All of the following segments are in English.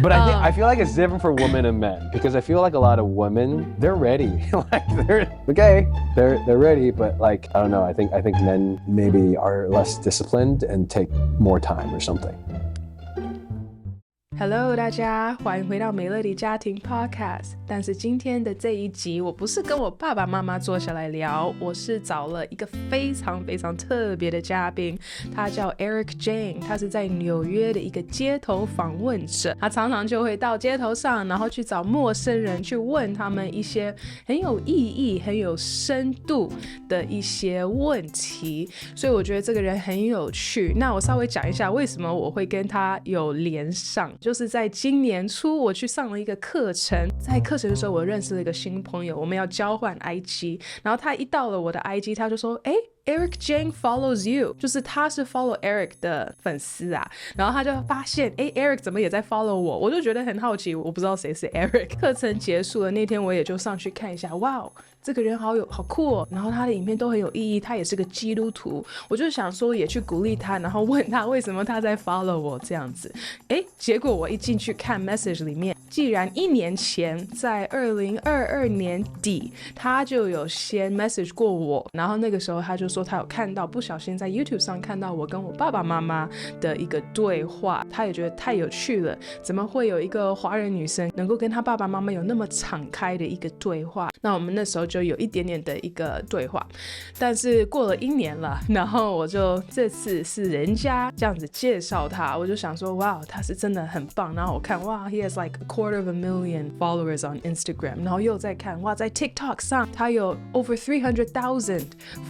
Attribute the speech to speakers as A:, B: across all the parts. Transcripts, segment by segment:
A: But I feel like it's different for women and men because I feel like a lot of women, they're ready. Like they're ready, but like I don't know. I think men maybe are less disciplined and take more time or something.Hello，
B: 大家欢迎回到美乐迪家庭 Podcast。但是今天的这一集，我不是跟我爸爸妈妈坐下来聊，我是找了一个非常非常特别的嘉宾，他叫 Eric Jeng， 他是在纽约的一个街头访问者。他常常就会到街头上，然后去找陌生人，去问他们一些很有意义、很有深度的一些问题。所以我觉得这个人很有趣。那我稍微讲一下为什么我会跟他有连上。就是在今年初我去上了一个课程，在课程的时候我认识了一个新朋友，我们要交换 IG， 然后他一到了我的 IG 他就说Eric Jeng follows you， 就是他是 follow Eric 的粉丝啊，然后他就发现Eric 怎么也在 follow 我，我就觉得很好奇，我不知道谁是 Eric。 课程结束了那天我也就上去看一下，哇，这个人好酷哦，然后他的影片都很有意义，他也是个基督徒，我就想说也去鼓励他，然后问他为什么他在 follow 我这样子。结果我一进去看 message 里面，既然1年前在2022年底他就有先 message 过我，然后那个时候他就说他有看到，不小心在 YouTube 上看到我跟我爸爸妈妈的一个对话，他也觉得太有趣了，怎么会有一个华人女生能够跟他爸爸妈妈有那么敞开的一个对话。那我们那时候就有一点点的一个对话，但是过了1年了，然后我就这次是人家这样子介绍他，我就想说哇，他是真的很棒。然后我看哇 he has like 250,000 followers on Instagram， 然后又在看哇在 TikTok 上他有 over 300,000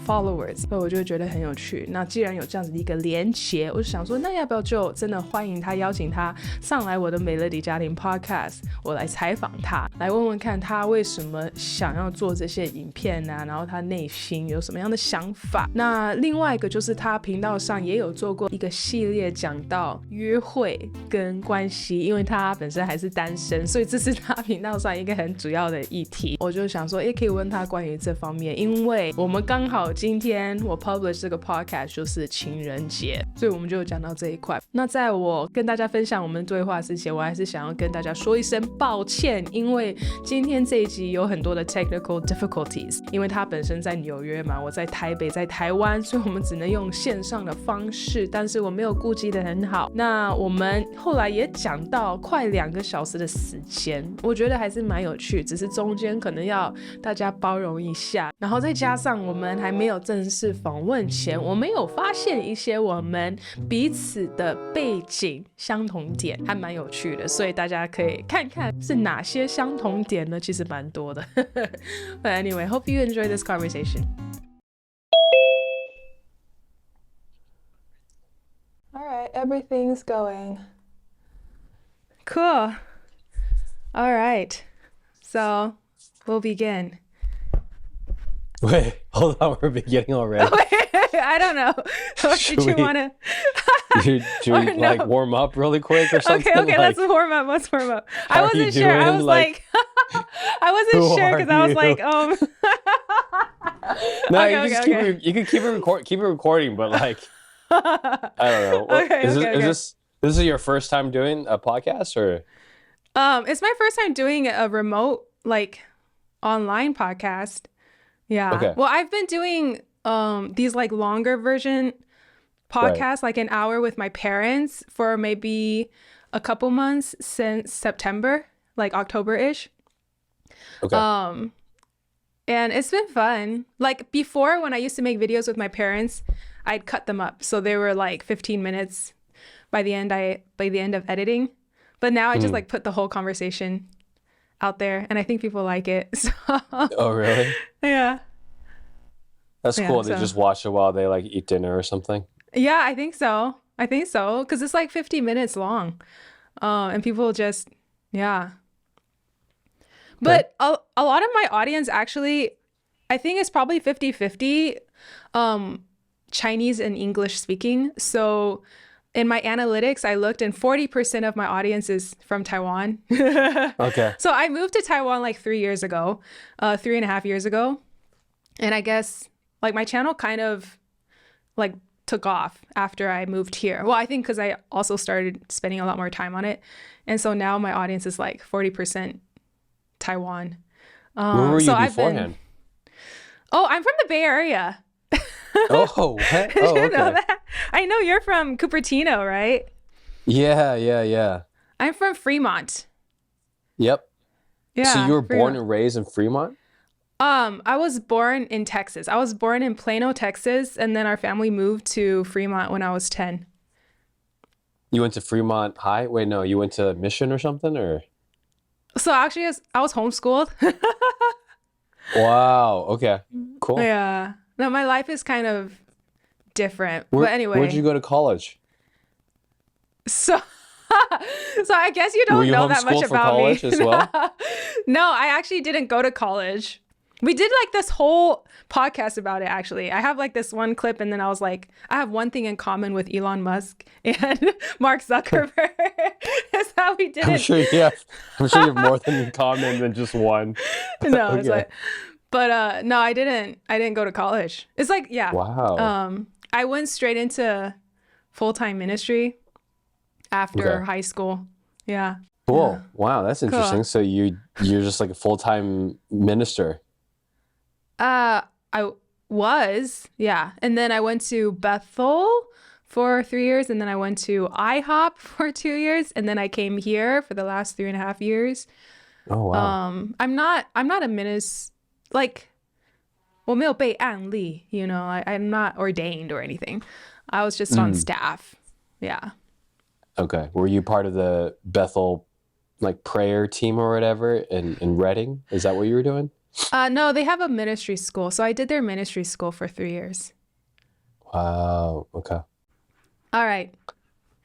B: followers， 所以我就觉得很有趣。那既然有这样子的一个连结，我就想说那要不要就真的欢迎他，邀请他上来我的美乐迪家庭 Podcast， 我来采访他，来问问看他为什么想要做这些影片啊，然后他内心有什么样的想法。那另外一个就是他频道上也有做过一个系列讲到约会跟关系，因为他本身还是单身，所以这是他频道上一个很主要的议题。我就想说可以问他关于这方面，因为我们刚好今天我 publish 这个 podcast 就是情人节，所以我们就讲到这一块。那在我跟大家分享我们对话之前，我还是想要跟大家说一声抱歉，因为今天这一集有很多的 technical difficulties， 因为他本身在纽约嘛，我在台北在台湾，所以我们只能用线上的方式，但是我没有顾及得很好。那我们后来也讲到快2个小时的时间，我觉得还是蛮有趣，只是中间可能要大家包容一下。然后再加上我们还没有正式访问前，我们有发现一些我们彼此的背景相同点，还蛮有趣的，所以大家可以看看是哪些相同点呢，其实蛮多的。But anyway, hope you enjoy this conversation. All right, everything's going. Cool. All right, so we'll begin.
A: Wait, hold on, we're beginning already.
B: I don't know. Did you want to?
A: Should we like warm up really quick or something?
B: Okay, let's warm up. I wasn't sure. I was like I wasn't sure because I was like,
A: No,
B: okay.
A: You can keep it recording, but like, I don't know. Is this your first time doing a podcast or?
B: It's my first time doing a remote like online podcast. Yeah.
A: Okay.
B: Well, I've been doing these like longer version podcasts, like an hour with my parents for maybe a couple months since September, like October-ish.
A: Okay.
B: And it's been fun. Like before, when I used to make videos with my parents, I'd cut them up, so they were like 15 minutes by the end of editing. But now I just like put the whole conversation out there, and I think people like it. So,
A: oh, really?
B: Yeah.
A: That's cool. They just watch it while they like eat dinner or something.
B: Yeah, I think so. Because it's like 50 minutes long. And people just, yeah. But a lot of my audience actually, I think it's probably 50-50 Chinese and English speaking. So in my analytics, I looked and 40% of my audience is from Taiwan.
A: Okay.
B: So I moved to Taiwan like 3.5 years ago. And I guess like my channel kind of like took off after I moved here. Well, I think because I also started spending a lot more time on it. And so now my audience is like 40% Taiwan.
A: Where were you beforehand?
B: I'm from the Bay Area.
A: Oh, what?
B: Did
A: Oh,
B: you
A: okay.
B: know that? I know you're from Cupertino, right?
A: Yeah.
B: I'm from Fremont.
A: Yep.
B: Yeah.
A: So you were born
B: Fremont.
A: and raised in Fremont?
B: I was born in Texas. I was born in Plano, Texas, and then our family moved to Fremont when I was 10.
A: You went to Fremont High? Wait, no, you went to Mission or something, or?
B: So actually, I was homeschooled.
A: Wow. Okay. Cool.
B: Yeah. No, my life is kind of different.
A: Where,
B: but anyway.
A: Where'd you go to college?
B: So I guess you
A: Were
B: don't
A: you
B: know that much
A: homeschooled for
B: about
A: college
B: me.
A: as well?
B: No, I actually didn't go to college. We did like this whole podcast about it, actually. I have like this one clip, and then I was like, I have one thing in common with Elon Musk and Mark Zuckerberg. That's how we did
A: I'm
B: it.
A: sure you have more in common than just one.
B: No,
A: Okay.
B: it's like, but no, I didn't go to college. It's like, yeah.
A: Wow.
B: I went straight into full-time ministry after
A: Okay.
B: high school. Yeah.
A: Cool.
B: Yeah.
A: Wow, that's interesting.
B: Cool.
A: So you're just like a full-time minister.
B: I was, yeah. And then I went to Bethel for 3 years, and then I went to IHOP for 2 years, and then I came here for the last 3.5 years.
A: Oh wow.
B: I'm not a minister, like, 我没有被按立, you know, I'm not ordained or anything. I was just on staff. Yeah.
A: Okay. Were you part of the Bethel like prayer team or whatever in Reading? Is that what you were doing?
B: No, they have a ministry school. So I did their ministry school for 3 years.
A: Wow. Okay.
B: All right.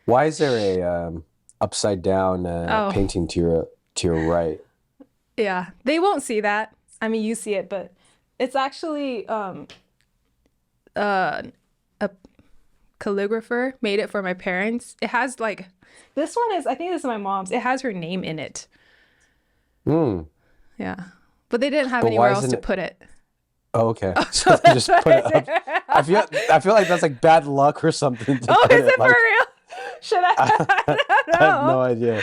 A: Why is there a upside down painting to your right?
B: Yeah, they won't see that. I mean, you see it, but it's actually a calligrapher made it for my parents. It has like, this one is, I think this is my mom's. It has her name in it. Yeah. But they didn't have
A: But
B: anywhere
A: why
B: else
A: isn't
B: to
A: it-
B: put it.
A: Oh, okay. So they just put it up. I feel like that's like bad luck or something. To
B: Oh,
A: put
B: is it
A: like,
B: for real? Should I? I don't
A: I have no
B: know.
A: idea.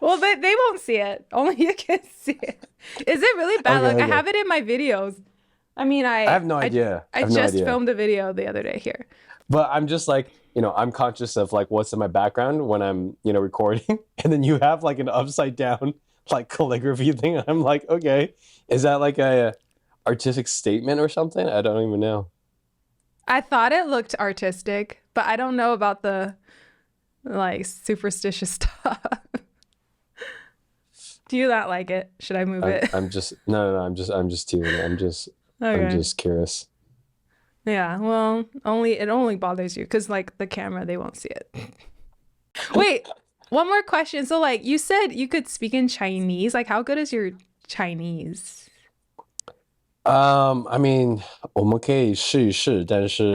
B: Well, they won't see it. Only you can see it. Is it really bad luck?
A: Okay.
B: I have it in my videos. I mean, I
A: have no idea.
B: I
A: I have no
B: just
A: idea.
B: filmed a video the other day here.
A: But I'm just like, I'm conscious of like what's in my background when I'm, recording. And then you have like an upside down like calligraphy thing. And I'm like, okay, is that like a artistic statement or something? I don't even know.
B: I thought it looked artistic, but I don't know about the like superstitious stuff. Do you not like it? Should I move it?
A: I'm just no. I'm just teasing. I'm just curious.
B: Yeah, well, it only bothers you because like the camera, they won't see it. Wait, one more question. So like you said you could speak in Chinese. Like how good is your Chinese?
A: I mean, 我们可以试一试，但是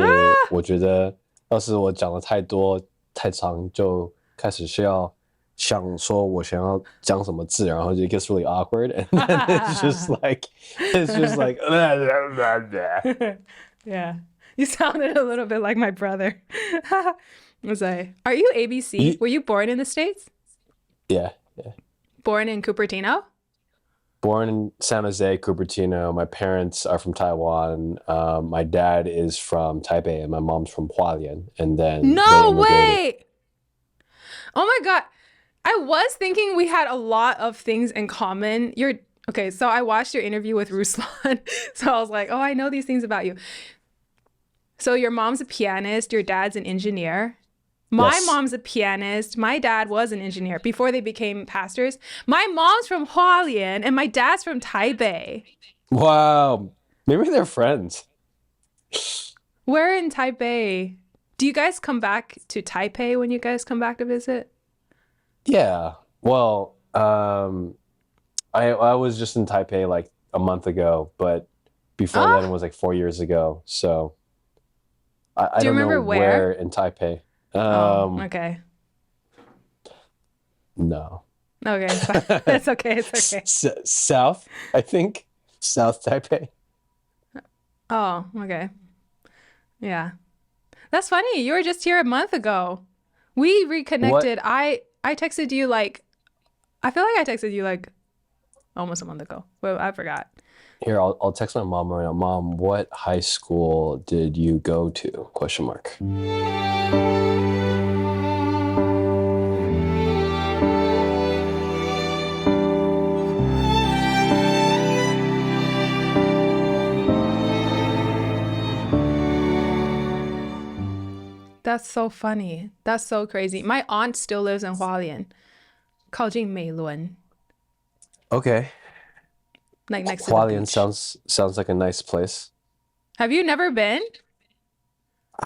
A: 我觉得要是我讲的太多太长，就开始需要想说我想要讲什么字，然后就 gets really awkward, and then it's just like
B: Yeah, you sounded a little bit like my brother. Was I? Are you ABC? Were you born in the States?
A: yeah.
B: Born in Cupertino?
A: Born in San Jose, Cupertino. My parents are from Taiwan. My dad is from Taipei, and my mom's from Hualien. And then
B: No
A: they immigrated.
B: way! Oh my God. I was thinking we had a lot of things in common. Okay, so I watched your interview with Ruslan. So I was like, oh, I know these things about you. So your mom's a pianist, your dad's an engineer. My
A: Yes.
B: mom's a pianist. My dad was an engineer before they became pastors. My mom's from Hualien and my dad's from Taipei.
A: Wow. Maybe they're friends.
B: Where in Taipei? Do you guys come back to Taipei when you guys come back to visit?
A: Yeah. Well, I was just in Taipei like a month ago, but before then it was like 4 years ago. So I
B: Do you
A: don't know
B: remember where?
A: in Taipei.
B: Okay.
A: No.
B: Okay. It's okay. It's okay.
A: South, I think. South Taipei.
B: Oh, okay. Yeah. That's funny. You were just here a month ago. We reconnected. I texted you like, I feel like I texted you like almost a month ago. Well, I forgot.
A: Here, I'll text my mom right now. Mom, what high school did you go to? Question mark.
B: That's so funny. That's so crazy. My aunt still lives in Hualien, 靠近美伦.
A: Okay.
B: Like next to the
A: Hualien
B: beach.
A: sounds like a nice place.
B: Have you never been?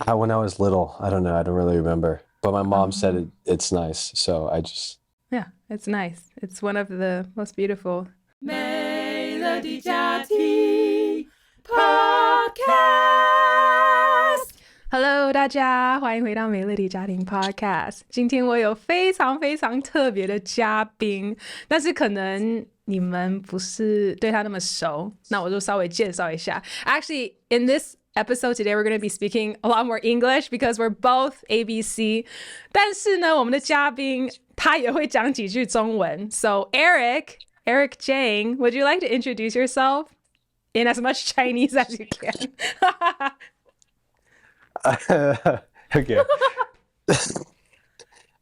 A: When I was little, I don't know. I don't really remember. But my mom said it's nice, so I just...
B: Yeah, it's nice. It's one of the most beautiful. Melody 家庭 Podcast。Hello， 大家欢迎回到美乐蒂家庭 Podcast。今天我有非常非常特别的嘉宾，但是可能你们不是对他那么熟，那我就稍微介绍一下。Actually, in this episode today, we're going to be speaking a lot more English because we're both ABC. 但是呢，我们的嘉宾他也会讲几句中文。So Eric Jeng, would you like to introduce yourself in as much Chinese as you can?
A: Okay.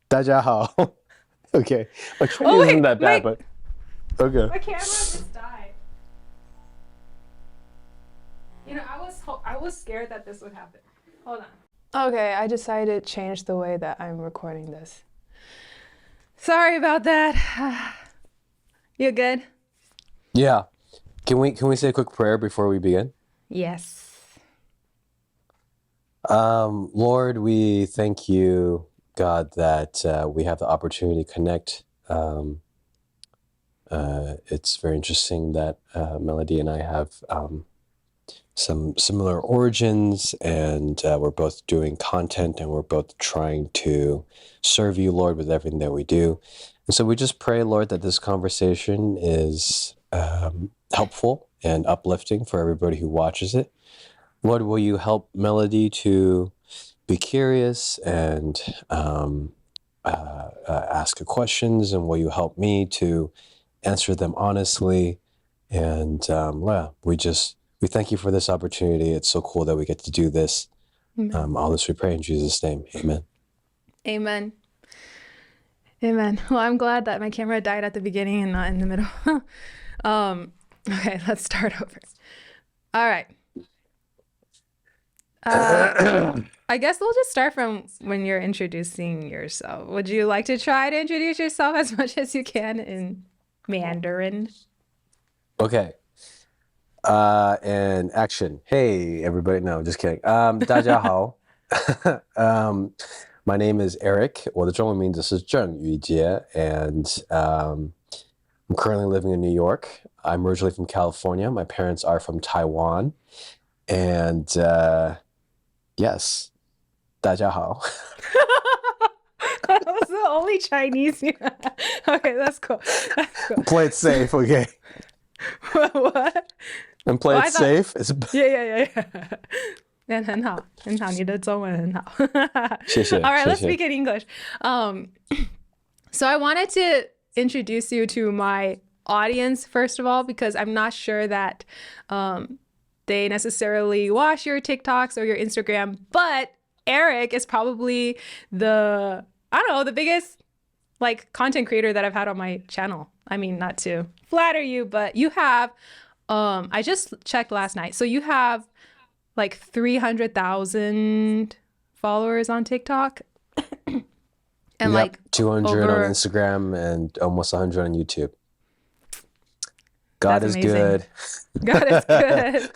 A: 大家好. Okay. My Chinese isn't that bad, but okay.
B: My camera just died. You know, I was scared that this would happen. Hold on. Okay, I decided to change the way that I'm recording this. Sorry about that. You good?
A: Yeah. Can we say a quick prayer before we begin?
B: Yes.
A: Lord, we thank you, God, that we have the opportunity to connect. It's very interesting that Melody and I have some similar origins, and we're both doing content, and we're both trying to serve you, Lord, with everything that we do. And so we just pray, Lord, that this conversation is helpful and uplifting for everybody who watches it. Lord, will you help Melody to be curious and ask questions, and will you help me to answer them honestly? And we thank you for this opportunity. It's so cool that we get to do this. All this we pray in Jesus' name. Amen.
B: Amen. Amen. Well, I'm glad that my camera died at the beginning and not in the middle. Okay, let's start over. All right. I guess we'll just start from when you're introducing yourself. Would you like to try to introduce yourself as much as you can in Mandarin?
A: Okay. And action. Hey, everybody. No, just kidding. 大家好. My name is Eric. 我的中文名字是郑宇杰, and I'm currently living in New York. I'm originally from California. My parents are from Taiwan. And yes, 大家好.
B: That was the only Chinese you had. Okay, that's cool. That's cool.
A: Play it safe, okay?
B: What?
A: And play it safe?
B: Yeah. 很好，你的中文很好。
A: 谢谢。
B: All right, let's
A: 谢谢。
B: speak in English. So I wanted to introduce you to my audience, first of all, because I'm not sure that they necessarily watch your TikToks or your Instagram, but Eric is probably the biggest like content creator that I've had on my channel. I mean, not to flatter you, but you have, I just checked last night. So you have like 300,000 followers on TikTok. And like
A: 200 on Instagram and almost 100 on YouTube. God is
B: amazing.
A: good.
B: God is good.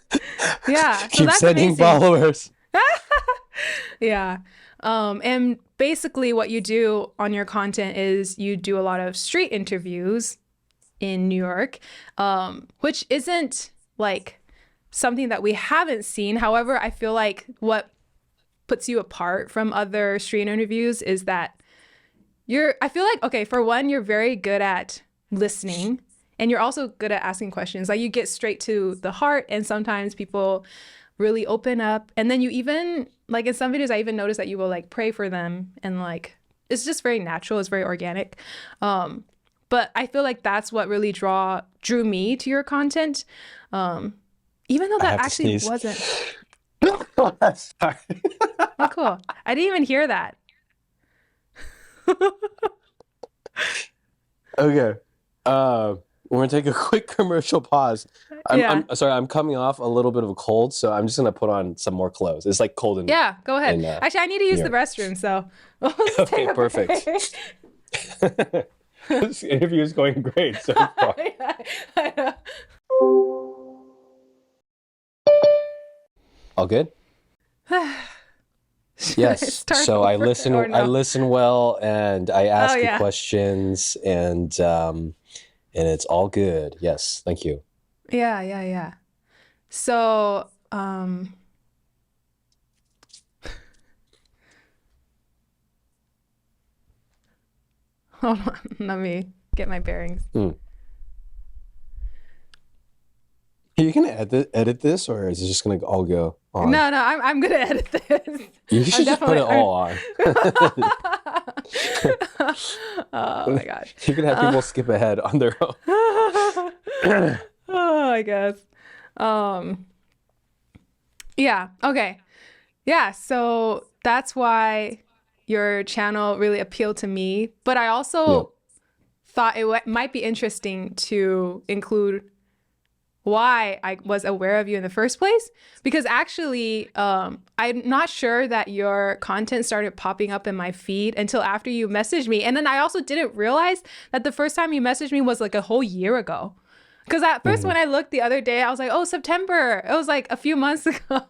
B: Yeah. So
A: Keep
B: that's
A: sending
B: amazing.
A: followers.
B: Yeah. And basically what you do on your content is you do a lot of street interviews in New York, which isn't like something that we haven't seen. However, I feel like what puts you apart from other street interviews is that I feel like, okay, for one, you're very good at listening, and you're also good at asking questions. Like you get straight to the heart, and sometimes people really open up, and then you even like in some videos I even noticed that you will like pray for them, and like it's just very natural, it's very organic. But I feel like that's what really drew me to your content. Even though that actually wasn't.
A: Sorry.
B: Oh, cool. I didn't even hear that.
A: Okay. We're gonna take a quick commercial pause. I'm sorry, I'm coming off a little bit of a cold, so I'm just gonna put on some more clothes. It's like cold in
B: go ahead. Actually, I need to use the restroom, so
A: okay, perfect. This interview is going great so far. All good? Yes. So I listen well, and I ask you questions, and it's all good. Yes, thank you.
B: Yeah. So, hold on, let me get my bearings.
A: Are you gonna edit this, or is it just gonna all go on?
B: No, I'm gonna edit this.
A: You should just put it all on.
B: Oh my gosh.
A: You can have people skip ahead on their own.
B: Oh, I guess. Yeah. Okay. Yeah. So that's why your channel really appealed to me. But I also thought it might be interesting to include why I was aware of you in the first place, because actually I'm not sure that your content started popping up in my feed until after you messaged me. And then I also didn't realize that the first time you messaged me was like a whole year ago, because at first when I looked the other day I was like, oh, September, it was like a few months ago.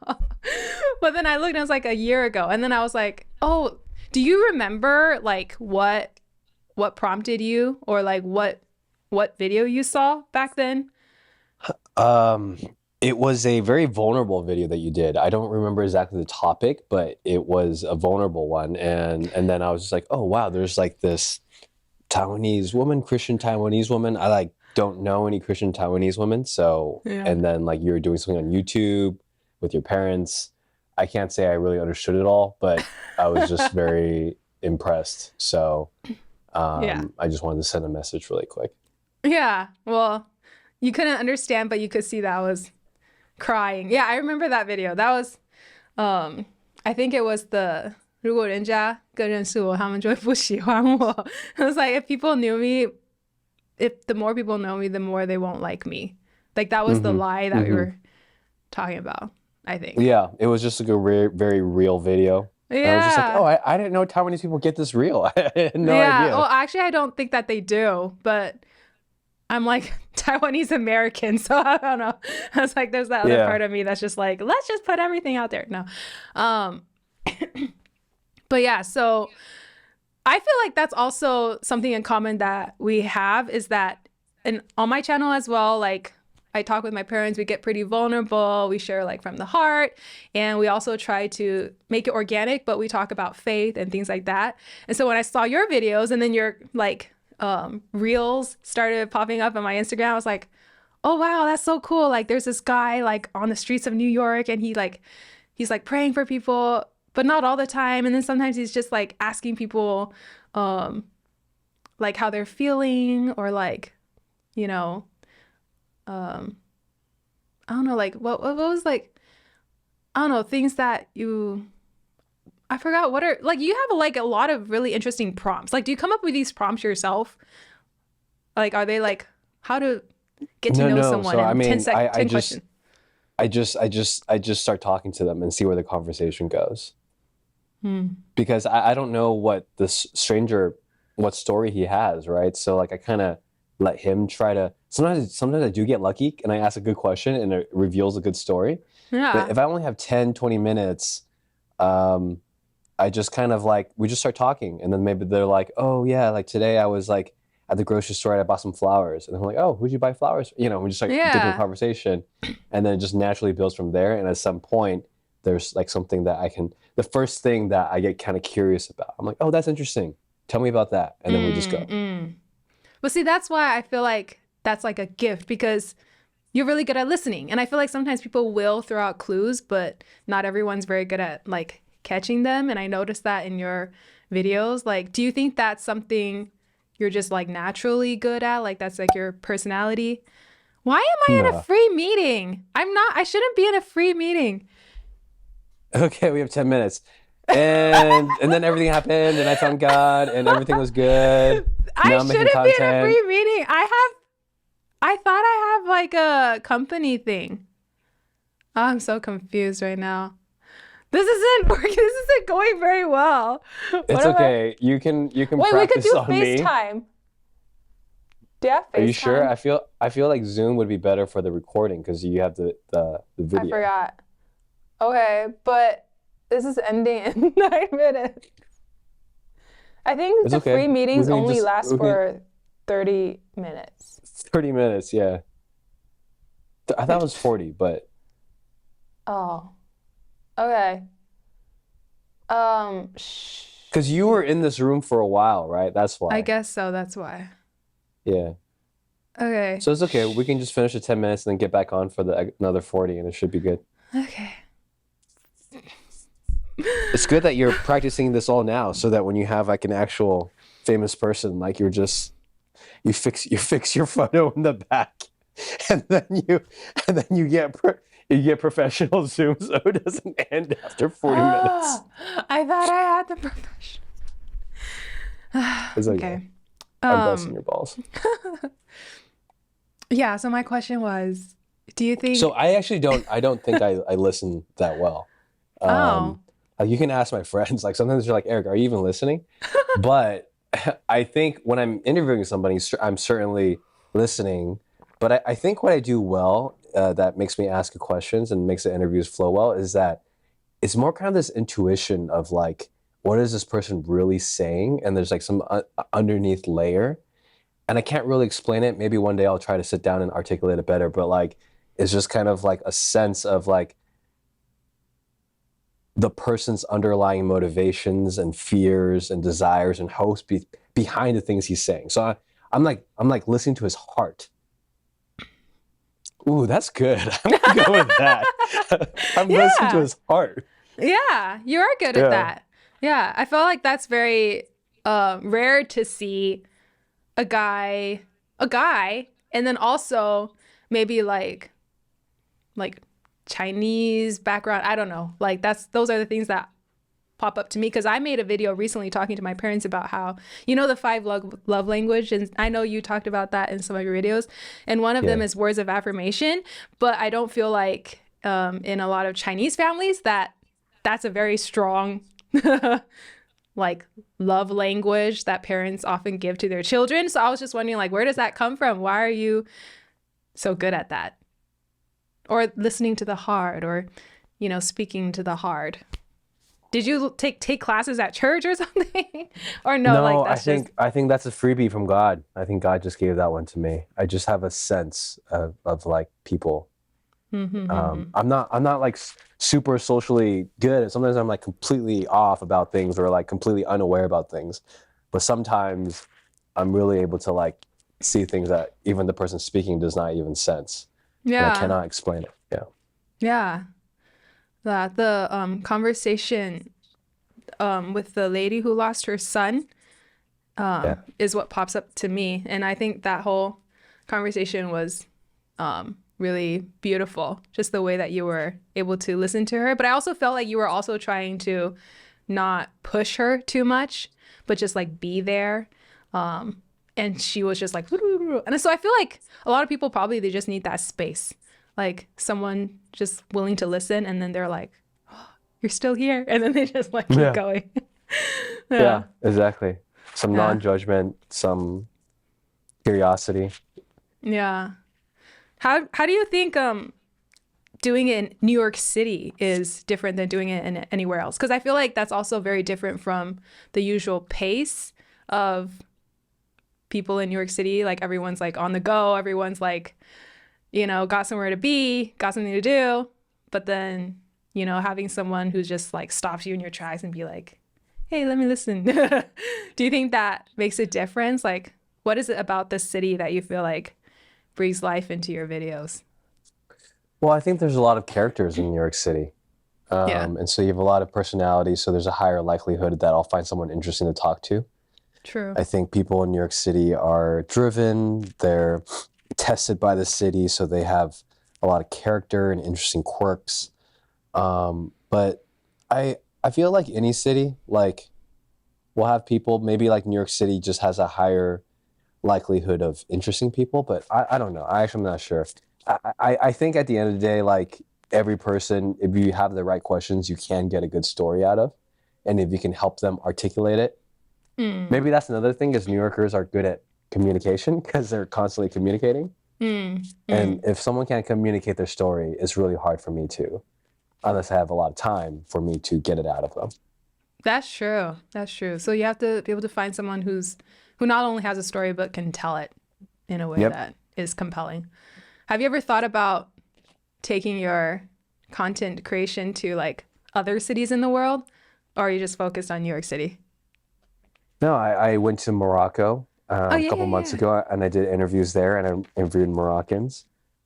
B: But then I looked and it was like a year ago, and then I was like, oh, do you remember like what prompted you, or like what video you saw back then?
A: It was a very vulnerable video that you did. I don't remember exactly the topic, but it was a vulnerable one. And then I was just like, oh wow, there's like this Taiwanese woman, Christian Taiwanese woman. I like don't know any Christian Taiwanese women. So, and then like you were doing something on YouTube with your parents. I can't say I really understood it all, but I was just very impressed. So, I just wanted to send a message really quick.
B: Yeah. Well, you couldn't understand, but you could see that I was crying. Yeah, I remember that video. That was, I think it was the 如果人家更认识我，他们就会不喜欢我. I was like, if people knew me, if the more people know me, the more they won't like me. Like that was the lie that we were talking about, I think.
A: Yeah, it was just like a very real video.
B: Yeah.
A: And I was just like, oh, I didn't know Taiwanese people get this real. I had no idea.
B: Well, actually, I don't think that they do, but I'm like Taiwanese American, so I don't know. I was like, there's that other part of me that's just like, let's just put everything out there. No. But yeah, so I feel like that's also something in common that we have, is that on my channel as well, like I talk with my parents, we get pretty vulnerable, we share like from the heart, and we also try to make it organic, but we talk about faith and things like that. And so when I saw your videos and then your like reels started popping up on my Instagram, I was like, oh wow, that's so cool. Like there's this guy like on the streets of New York, and he's like praying for people, but not all the time. And then sometimes he's just like asking people like how they're feeling, or like, you know, I don't know, like what was like, I don't know, things that I forgot what are, like, you have like a lot of really interesting prompts. Like, do you come up with these prompts yourself? Like, are they like how to get to know someone
A: so,
B: in
A: I mean,
B: 10 seconds, 10 questions?
A: I just start talking to them and see where the conversation goes. Because I don't know what this stranger, what story he has, right? So like I kind of let him try to, sometimes I do get lucky and I ask a good question and it reveals a good story.
B: Yeah.
A: But if I only have 10, 20 minutes, I just kind of like, we just start talking, and then maybe they're like, oh yeah, like today I was like at the grocery store and I bought some flowers, and I'm like, oh, who'd you buy flowers? You know, we just start getting a conversation, and then it just naturally builds from there. And at some point there's like something that the first thing that I get kind of curious about, I'm like, oh, that's interesting, tell me about that. And then we just go.
B: Well, see, that's why I feel like that's like a gift, because you're really good at listening. And I feel like sometimes people will throw out clues, but not everyone's very good at like catching them. And I noticed that in your videos. Like, do you think that's something you're just like naturally good at? Like that's like your personality? Why am I in a free meeting? I shouldn't be in a free meeting.
A: Okay, we have 10 minutes. And then everything happened and I found God and everything was good.
B: I shouldn't be in a free meeting. I thought I have like a company thing. Oh, I'm so confused right now. This isn't working. This isn't going very well.
A: It's okay. You can
B: Wait,
A: practice
B: we could do
A: on me.
B: FaceTime. Do you have FaceTime?
A: Are you sure? I feel like Zoom would be better for the recording because you have the video.
B: I forgot. Okay, but this is ending in 9 minutes. I think the free meetings only last for 30 minutes.
A: 30 minutes, yeah. I thought it was 40, but...
B: Oh. Okay.
A: Because you were in this room for a while, right? That's why.
B: I guess so, that's why.
A: Yeah.
B: Okay.
A: So it's okay. We can just finish the 10 minutes and then get back on for another 40 and it should be good.
B: Okay.
A: It's good that you're practicing this all now so that when you have like an actual famous person, like you fix your photo in the back and then you get professional Zoom so it doesn't end after 40 minutes.
B: I thought I had the professional.
A: It's okay. I'm busting your balls.
B: Yeah, so my question was, do you think...
A: So I don't think I listen that well. You can ask my friends, like sometimes they're like, Eric, are you even listening? But I think when I'm interviewing somebody, I'm certainly listening. But I think what I do well that makes me ask questions and makes the interviews flow well is that it's more kind of this intuition of like, what is this person really saying? And there's like some underneath layer. And I can't really explain it. Maybe one day I'll try to sit down and articulate it better. But like, it's just kind of like a sense of like, the person's underlying motivations and fears and desires and hopes behind the things he's saying. So I'm like listening to his heart. Ooh, that's good. I'm gonna go with that. I'm listening to his heart.
B: Yeah, you are good at that. Yeah, I feel like that's very rare to see a guy, and then also maybe like Chinese background. I don't know. Like those are the things that pop up to me because I made a video recently talking to my parents about how, the 5 love language. And I know you talked about that in some of your videos. And one of them is words of affirmation. But I don't feel like in a lot of Chinese families that's a very strong like love language that parents often give to their children. So I was just wondering, like, where does that come from? Why are you so good at that? Or listening to the heart, or, speaking to the heart. Did you take classes at church or something? Or no? Like that's
A: I think that's a freebie from God. I think God just gave that one to me. I just have a sense of like people. I'm not like super socially good. And sometimes I'm like completely off about things or like completely unaware about things. But sometimes I'm really able to like see things that even the person speaking does not even sense.
B: Yeah.
A: And I cannot explain it. Yeah.
B: Yeah. The conversation with the lady who lost her son is what pops up to me. And I think that whole conversation was really beautiful, just the way that you were able to listen to her. But I also felt like you were also trying to not push her too much, but just like be there. And she was just like, and so I feel like a lot of people probably, they just need that space, like someone just willing to listen. And then they're like, oh, you're still here. And then they just like keep going.
A: Yeah, exactly. Some non-judgment, some curiosity.
B: Yeah. How do you think doing it in New York City is different than doing it in anywhere else? Because I feel like that's also very different from the usual pace of people in New York City. Like everyone's like on the go. Everyone's like, got somewhere to be, got something to do. But then, having someone who just like stops you in your tracks and be like, hey, let me listen. Do you think that makes a difference? Like, what is it about this city that you feel like breathes life into your videos?
A: Well, I think there's a lot of characters in New York City. And so you have a lot of personality, so there's a higher likelihood that I'll find someone interesting to talk to.
B: True.
A: I think people in New York City are driven, they're tested by the city, so they have a lot of character and interesting quirks. But I feel like any city, like, will have people, maybe like New York City just has a higher likelihood of interesting people, but I don't know. I'm not sure. I think at the end of the day, like, every person, if you have the right questions, you can get a good story out of. And if you can help them articulate it, maybe that's another thing is New Yorkers are good at communication because they're constantly communicating. And if someone can't communicate their story, it's really hard for me to, unless I have a lot of time for me to get it out of them.
B: That's true. That's true. So you have to be able to find someone who not only has a story, but can tell it in a way that is compelling. Have you ever thought about taking your content creation to like other cities in the world, or are you just focused on New York City?
A: No, I went to Morocco a couple months ago, and I did interviews there, and I interviewed Moroccans,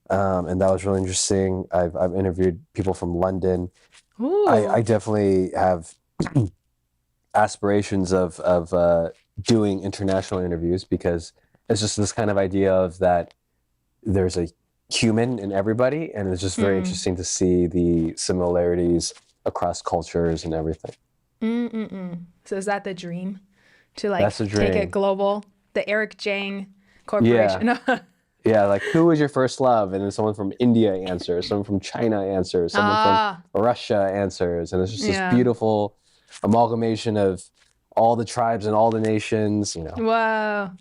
A: and that was really interesting. I've interviewed people from London. I definitely have aspirations of doing international interviews because it's just this kind of idea of that there's a human in everybody, and it's just very interesting to see the similarities across cultures and everything.
B: So is that the dream? To like
A: That's the dream.
B: Take it global? The Eric Jeng Corporation?
A: Yeah, like, who was your first love? And then someone from India answers, someone from China answers, someone from Russia answers, and it's just this beautiful amalgamation of all the tribes and all the nations, you know.
B: Wow.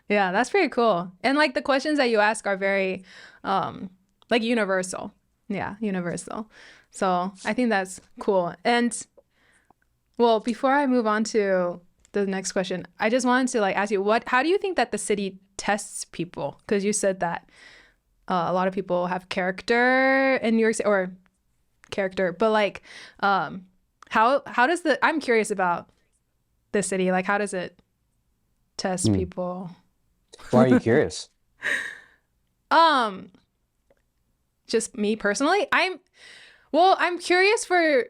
B: Yeah, that's pretty cool. And like the questions that you ask are very like universal. Yeah, universal. So I think that's cool. And well, before I move on to the next question, I just wanted to like ask you, how do you think that the city tests people? Because you said that a lot of people have character in New York City, or character, but like how does I'm curious about the city. Like, how does it test people?
A: Why are you curious?
B: Just me personally, I'm curious for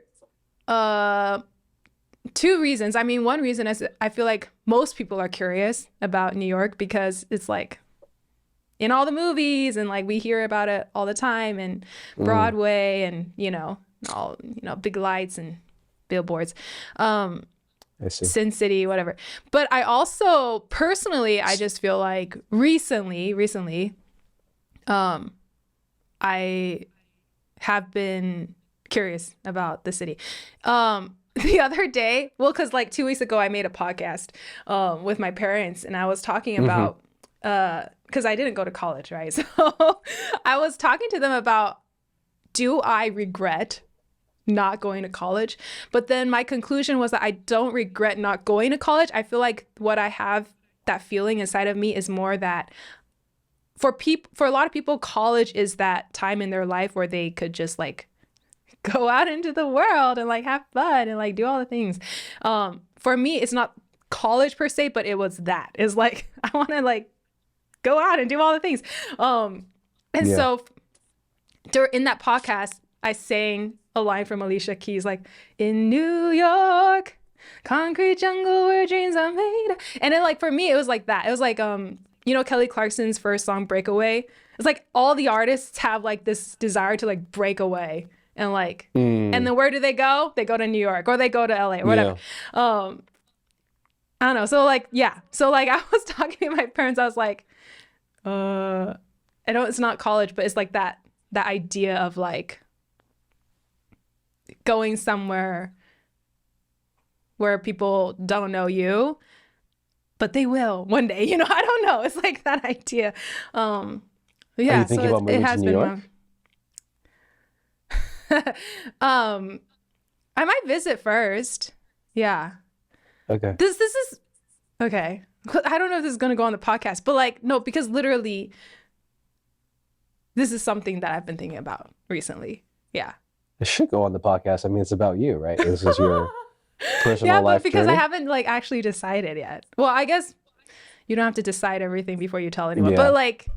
B: two reasons. I mean, one reason is I feel like most people are curious about New York because it's like in all the movies and like we hear about it all the time, and Broadway and all big lights and billboards.
A: I see.
B: Sin City, whatever. But I also personally, I just feel like recently, I have been curious about the city. The other day, well, because like 2 weeks ago, I made a podcast with my parents, and I was talking about, because I didn't go to college, right? So I was talking to them about, do I regret not going to college? But then my conclusion was that I don't regret not going to college. I feel like what I have, that feeling inside of me, is more that for a lot of people, college is that time in their life where they could just like go out into the world and like have fun and like do all the things. For me, it's not college per se, but it was that. It's like I want to like go out and do all the things. So in that podcast, I sang a line from Alicia Keys, like, in New York, concrete jungle where dreams are made. And then like for me, it was like that. It was like Kelly Clarkson's first song, Breakaway. It's like all the artists have like this desire to like break away. And like, and then where do they go? They go to New York, or they go to LA, or whatever. I don't know. So like, So like, I was talking to my parents. I was like, I know it's not college, but it's like that idea of like going somewhere where people don't know you, but they will one day. I don't know. It's like that idea.
A: Are you thinking about moving to New York?
B: I might visit first. Yeah.
A: Okay.
B: This is okay. I don't know if this is going to go on the podcast, but like, no, because literally this is something that I've been thinking about recently. Yeah.
A: It should go on the podcast. I mean, it's about you, right? This is your personal life
B: but because
A: journey.
B: I haven't like actually decided yet. Well, I guess you don't have to decide everything before you tell anyone, but like,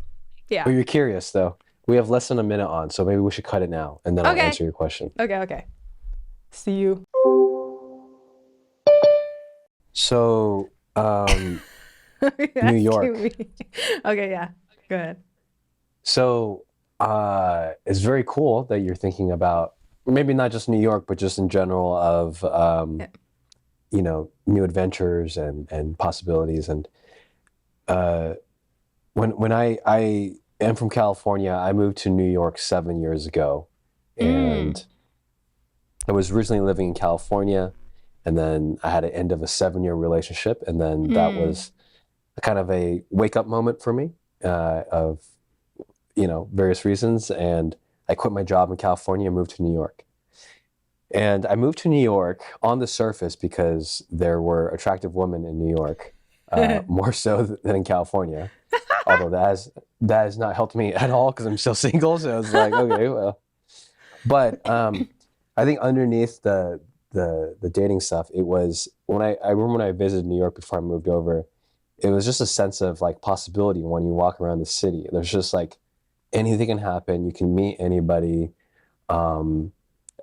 B: yeah.
A: But you're curious though. We have less than a minute on, so maybe we should cut it now, and then I'll answer your question.
B: Okay. See you.
A: So, New York.
B: Okay, yeah. Go ahead.
A: So, it's very cool that you're thinking about maybe not just New York, but just in general of new adventures and possibilities. And when I am from California, I moved to New York 7 years ago, and I was originally living in California, and then I had an end of a 7-year relationship, and then that was kind of a wake-up moment for me of various reasons, and I quit my job in California and moved to New York. And I moved to New York on the surface because there were attractive women in New York, more so than in California. Although that has not helped me at all because I'm still single. So I was like, okay, well. But I think underneath the dating stuff, it was I remember when I visited New York before I moved over, it was just a sense of like possibility when you walk around the city. There's just like anything can happen. You can meet anybody.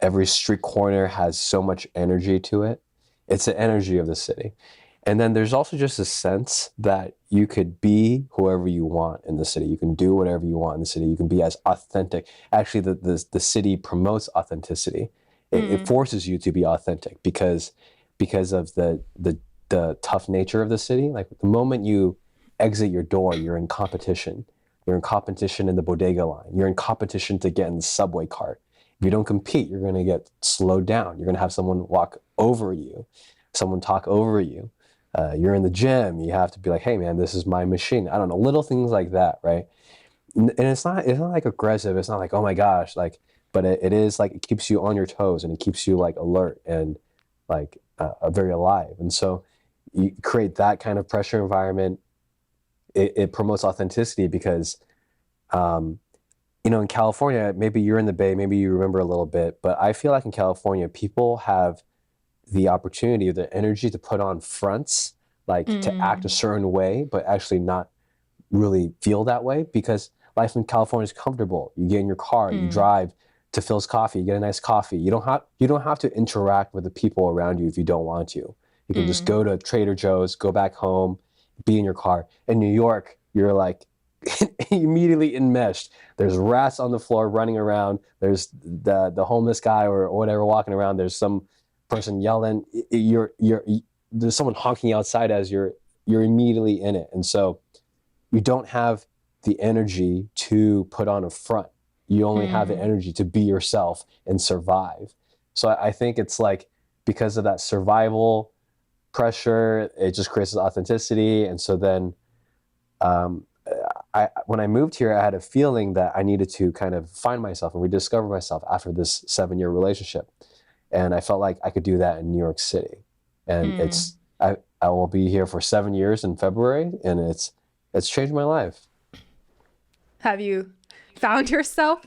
A: Every street corner has so much energy to it. It's the energy of the city. And then there's also just a sense that you could be whoever you want in the city. You can do whatever you want in the city. You can be as authentic. Actually, the city promotes authenticity. It forces you to be authentic because of the tough nature of the city. Like the moment you exit your door, you're in competition. You're in competition in the bodega line. You're in competition to get in the subway cart. If you don't compete, you're going to get slowed down. You're going to have someone walk over you, someone talk over you. You're in the gym. You have to be like, hey, man, this is my machine. I don't know, little things like that, right? And it's not like aggressive. It's not like, oh, my gosh, like, but it is like it keeps you on your toes and it keeps you like alert and like very alive. And so you create that kind of pressure environment. It promotes authenticity because in California, maybe you're in the Bay, maybe you remember a little bit, but I feel like in California, people have the opportunity, the energy to put on fronts, like to act a certain way, but actually not really feel that way because life in California is comfortable. You get in your car, you drive to Phil's Coffee, you get a nice coffee. You don't have to interact with the people around you if you don't want to. You can just go to Trader Joe's, go back home, be in your car. In New York, you're like immediately enmeshed. There's rats on the floor running around. There's the homeless guy or whatever walking around. There's some person yelling. There's someone honking outside as you're immediately in it. And so you don't have the energy to put on a front. You only have the energy to be yourself and survive. So I think it's like because of that survival pressure, it just creates authenticity. And so then when I moved here, I had a feeling that I needed to kind of find myself and rediscover myself after this 7-year relationship. And I felt like I could do that in New York City. And I will be here for 7 years in February, and it's changed my life.
B: Have you found yourself?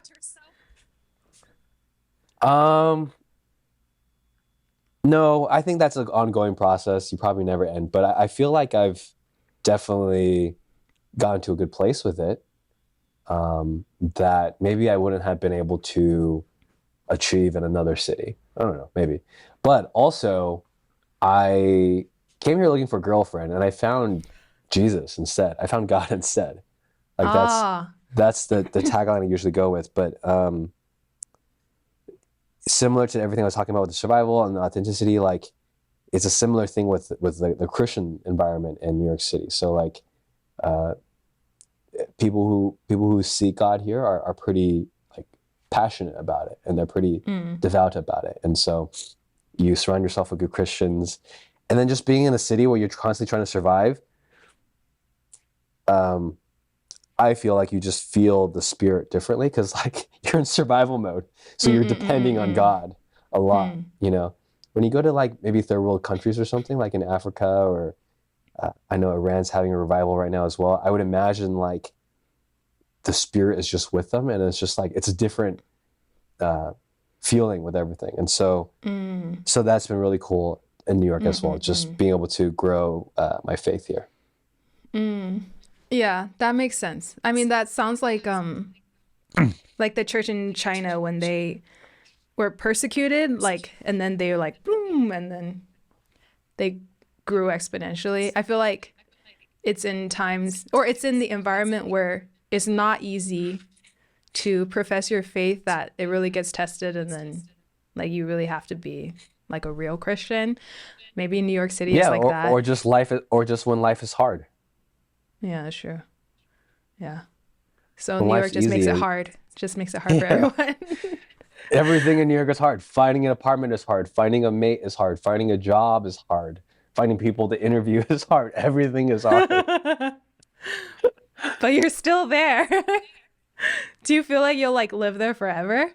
A: No, I think that's an ongoing process. You probably never end, but I feel like I've definitely gotten to a good place with it, that maybe I wouldn't have been able to achieve in another city. I don't know, maybe. But also, I came here looking for a girlfriend, and I found Jesus instead. I found God instead. Like that's the tagline I usually go with. But similar to everything I was talking about with the survival and the authenticity, like it's a similar thing with the Christian environment in New York City. So like people who seek God here are pretty like passionate about it, and they're pretty devout about it. And so you surround yourself with good Christians, and then just being in a city where you're constantly trying to survive, I feel like you just feel the spirit differently because like you're in survival mode. So you're depending on God a lot, When you go to like maybe third world countries or something like in Africa or I know Iran's having a revival right now as well. I would imagine like the spirit is just with them, and it's just like it's a different feeling with everything. And so that's been really cool in New York as well, just being able to grow my faith here.
B: Yeah, that makes sense. I mean, that sounds like like the church in China when they were persecuted, like, and then they were like boom, and then they grew exponentially. I feel like it's in times, or it's in the environment where it's not easy to profess your faith, that it really gets tested, and then like you really have to be like a real Christian. Maybe in New York City it's like that.
A: Or just or just when life is hard.
B: Yeah, that's true. Yeah. So
A: When
B: New York
A: life's
B: just makes
A: easy
B: it hard. Just makes it hard for everyone.
A: Everything in New York is hard. Finding an apartment is hard. Finding a mate is hard. Finding a job is hard. Finding people to interview is hard. Everything is hard.
B: But you're still there. Do you feel like you'll like live there forever?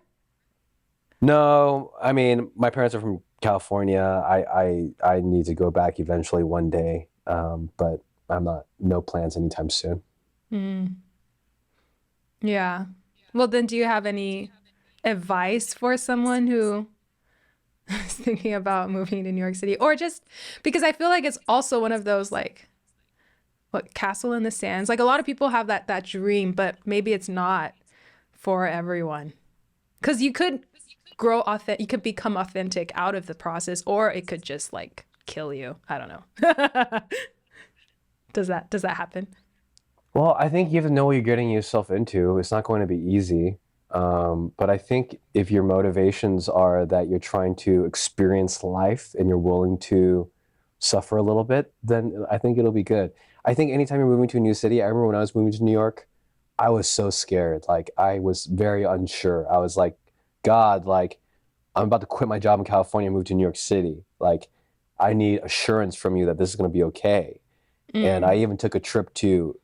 A: No, I mean, my parents are from California. I need to go back eventually one day, but no plans anytime soon.
B: Yeah. Well, then do you have any advice for someone who is thinking about moving to New York City? Or just because I feel like it's also one of those like, what, castle in the sands? Like a lot of people have that dream, but maybe it's not for everyone. Because you could you could become authentic out of the process, or it could just like kill you. I don't know. Does that happen?
A: Well, I think you have to know what you're getting yourself into. It's not going to be easy. But I think if your motivations are that you're trying to experience life and you're willing to suffer a little bit, then I think it'll be good. I think anytime you're moving to a new city, I remember when I was moving to New York, I was so scared. Like I was very unsure. I was like, God, like I'm about to quit my job in California and move to New York City. Like I need assurance from you that this is going to be okay. And I even took a trip to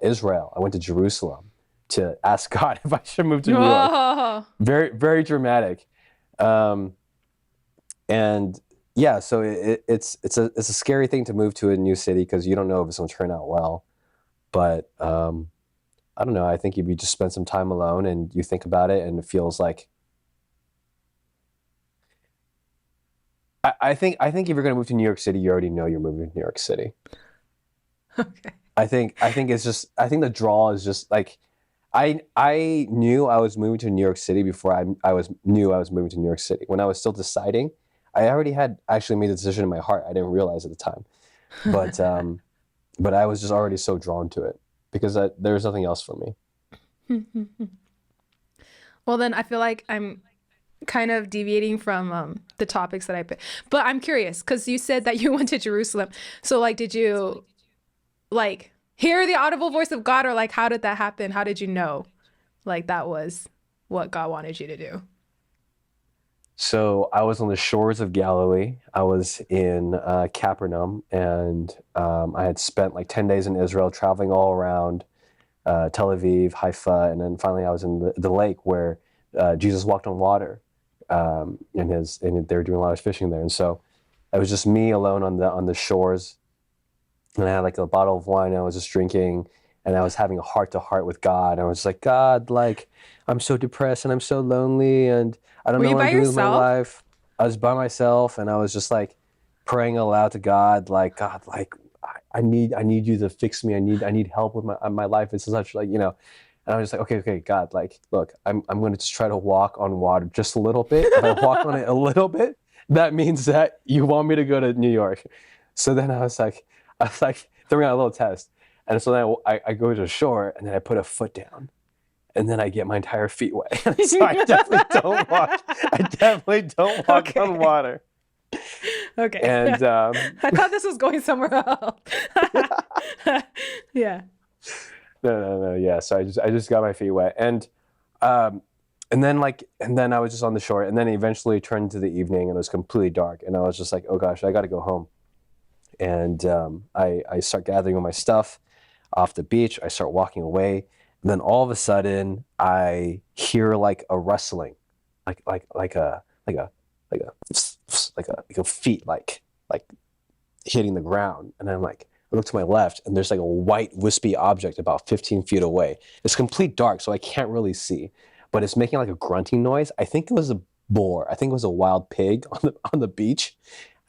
A: Israel. I went to Jerusalem to ask God if I should move to New York. Very, very dramatic. And yeah, so it's a scary thing to move to a new city because you don't know if it's going to turn out well. But I don't know. I think if you just spend some time alone and you think about it, and it feels like I think if you're going to move to New York City, you already know you're moving to New York City.
B: Okay.
A: I think it's just, I think the draw is just like, I knew I was moving to New York City before I knew I was moving to New York City. When I was still deciding, I already had actually made the decision in my heart. I didn't realize at the time, but I was just already so drawn to it because there was nothing else for me.
B: Well, then I feel like I'm kind of deviating from the topics that I picked, but I'm curious because you said that you went to Jerusalem. So like, did you like hear the audible voice of God, or like how did that happen? How did you know like that was what God wanted you to do?
A: So I was on the shores of Galilee. I was in Capernaum, and I had spent like 10 days in Israel, traveling all around Tel Aviv, Haifa, and then finally I was in the lake where Jesus walked on water, and they were doing a lot of fishing there. And so it was just me alone on the shores. And I had like a bottle of wine I was just drinking, and I was having a heart-to-heart with God. I was like, God, like, I'm so depressed and I'm so lonely and I don't know what I'm doing with my life. I was by myself, and I was just like praying aloud to God, like, I need you to fix me. I need help with my life. It's such like, you know, and I was just like, okay, God, like, look, I'm going to just try to walk on water just a little bit. If I walk on it a little bit, that means that you want me to go to New York. So then I was like throwing out a little test. And so then I go to the shore, and then I put a foot down, and then I get my entire feet wet. So I definitely don't walk
B: Okay.
A: on water.
B: Okay.
A: And
B: I thought this was going somewhere else. Yeah.
A: No. Yeah. So I just got my feet wet, and then I was just on the shore, and then eventually it turned to the evening, and it was completely dark, and I was just like, oh gosh, I got to go home. And I start gathering all my stuff off the beach. I start walking away, and then all of a sudden I hear like a rustling, like a feet like hitting the ground. And I'm like, I look to my left, and there's like a white wispy object about 15 feet away. It's complete dark, so I can't really see, but it's making like a grunting noise. I think it was a boar. I think it was a wild pig on the beach.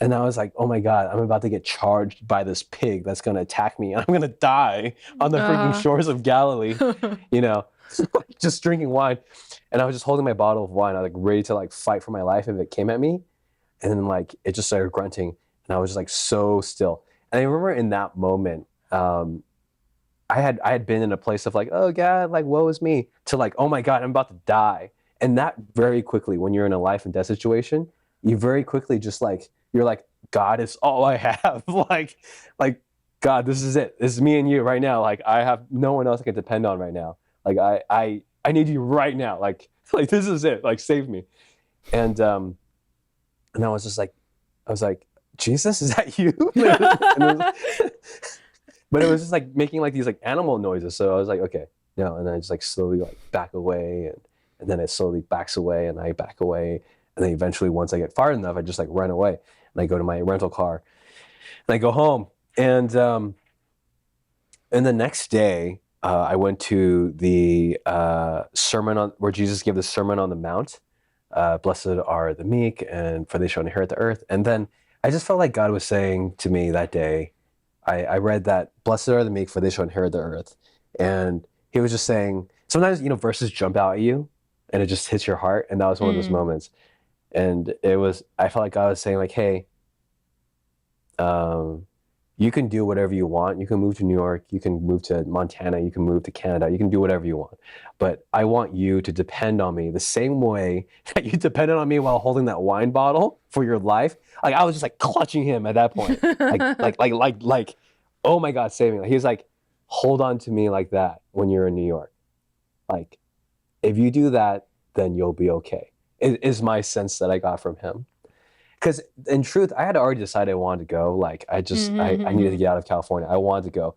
A: And I was like, oh my God, I'm about to get charged by this pig that's going to attack me, and I'm going to die on the freaking shores of Galilee, you know? just drinking wine. And I was just holding my bottle of wine. I was like ready to like fight for my life if it came at me. And then like it just started grunting, and I was just like so still. And I remember in that moment, I had been in a place of like, oh God, like woe is me, to like, oh my God, I'm about to die. And that very quickly, when you're in a life and death situation, you very quickly just like, you're like, God is all I have. like God, this is it. This is me and you right now. Like I have no one else I can depend on right now. Like I need you right now. Like this is it. Like save me. And I was just like, I was like, Jesus, is that you? But it was just like making like these like animal noises. So I was like, okay, no. And then I just like slowly like back away, and then it slowly backs away, and I back away. And then eventually once I get far enough, I just like run away, and I go to my rental car and I go home. And the next day, I went to the sermon where Jesus gave the Sermon on the Mount. Blessed are the meek, and for they shall inherit the earth. And then I just felt like God was saying to me that day, I read that blessed are the meek, for they shall inherit the earth. And he was just saying, sometimes, verses jump out at you and it just hits your heart. And that was one of those moments. And I felt like God was saying like, hey, you can do whatever you want. You can move to New York. You can move to Montana. You can move to Canada. You can do whatever you want. But I want you to depend on me the same way that you depended on me while holding that wine bottle for your life. Like I was just like clutching him at that point. like, oh my God, save me. He was like, hold on to me like that when you're in New York. Like, if you do that, then you'll be okay. Is my sense that I got from him. Because in truth, I had already decided I wanted to go. Like I needed to get out of California. I wanted to go.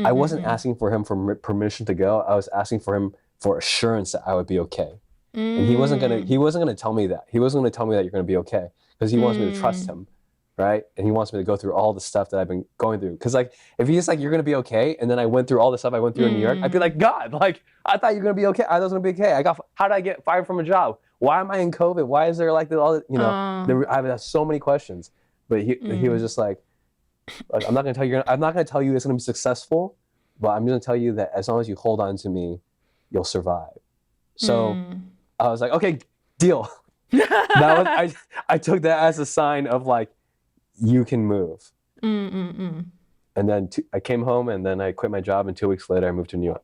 A: I wasn't asking for him for permission to go. I was asking for him for assurance that I would be okay. And he wasn't gonna tell me that. He wasn't gonna tell me that you're gonna be okay, because he wants me to trust him, right? And he wants me to go through all the stuff that I've been going through. Because like if he's like, you're gonna be okay, and then I went through all the stuff I went through in New York, I'd be like, God, like I thought you were gonna be okay. I thought I was gonna be okay. How did I get fired from a job? Why am I in COVID? Why is there like all I have so many questions. But he was just like I'm not gonna tell you. I'm not gonna tell you it's gonna be successful, but I'm gonna tell you that as long as you hold on to me, you'll survive. So I was like, okay, deal. I took that as a sign of like, you can move. And then I came home, and then I quit my job, and 2 weeks later I moved to New York.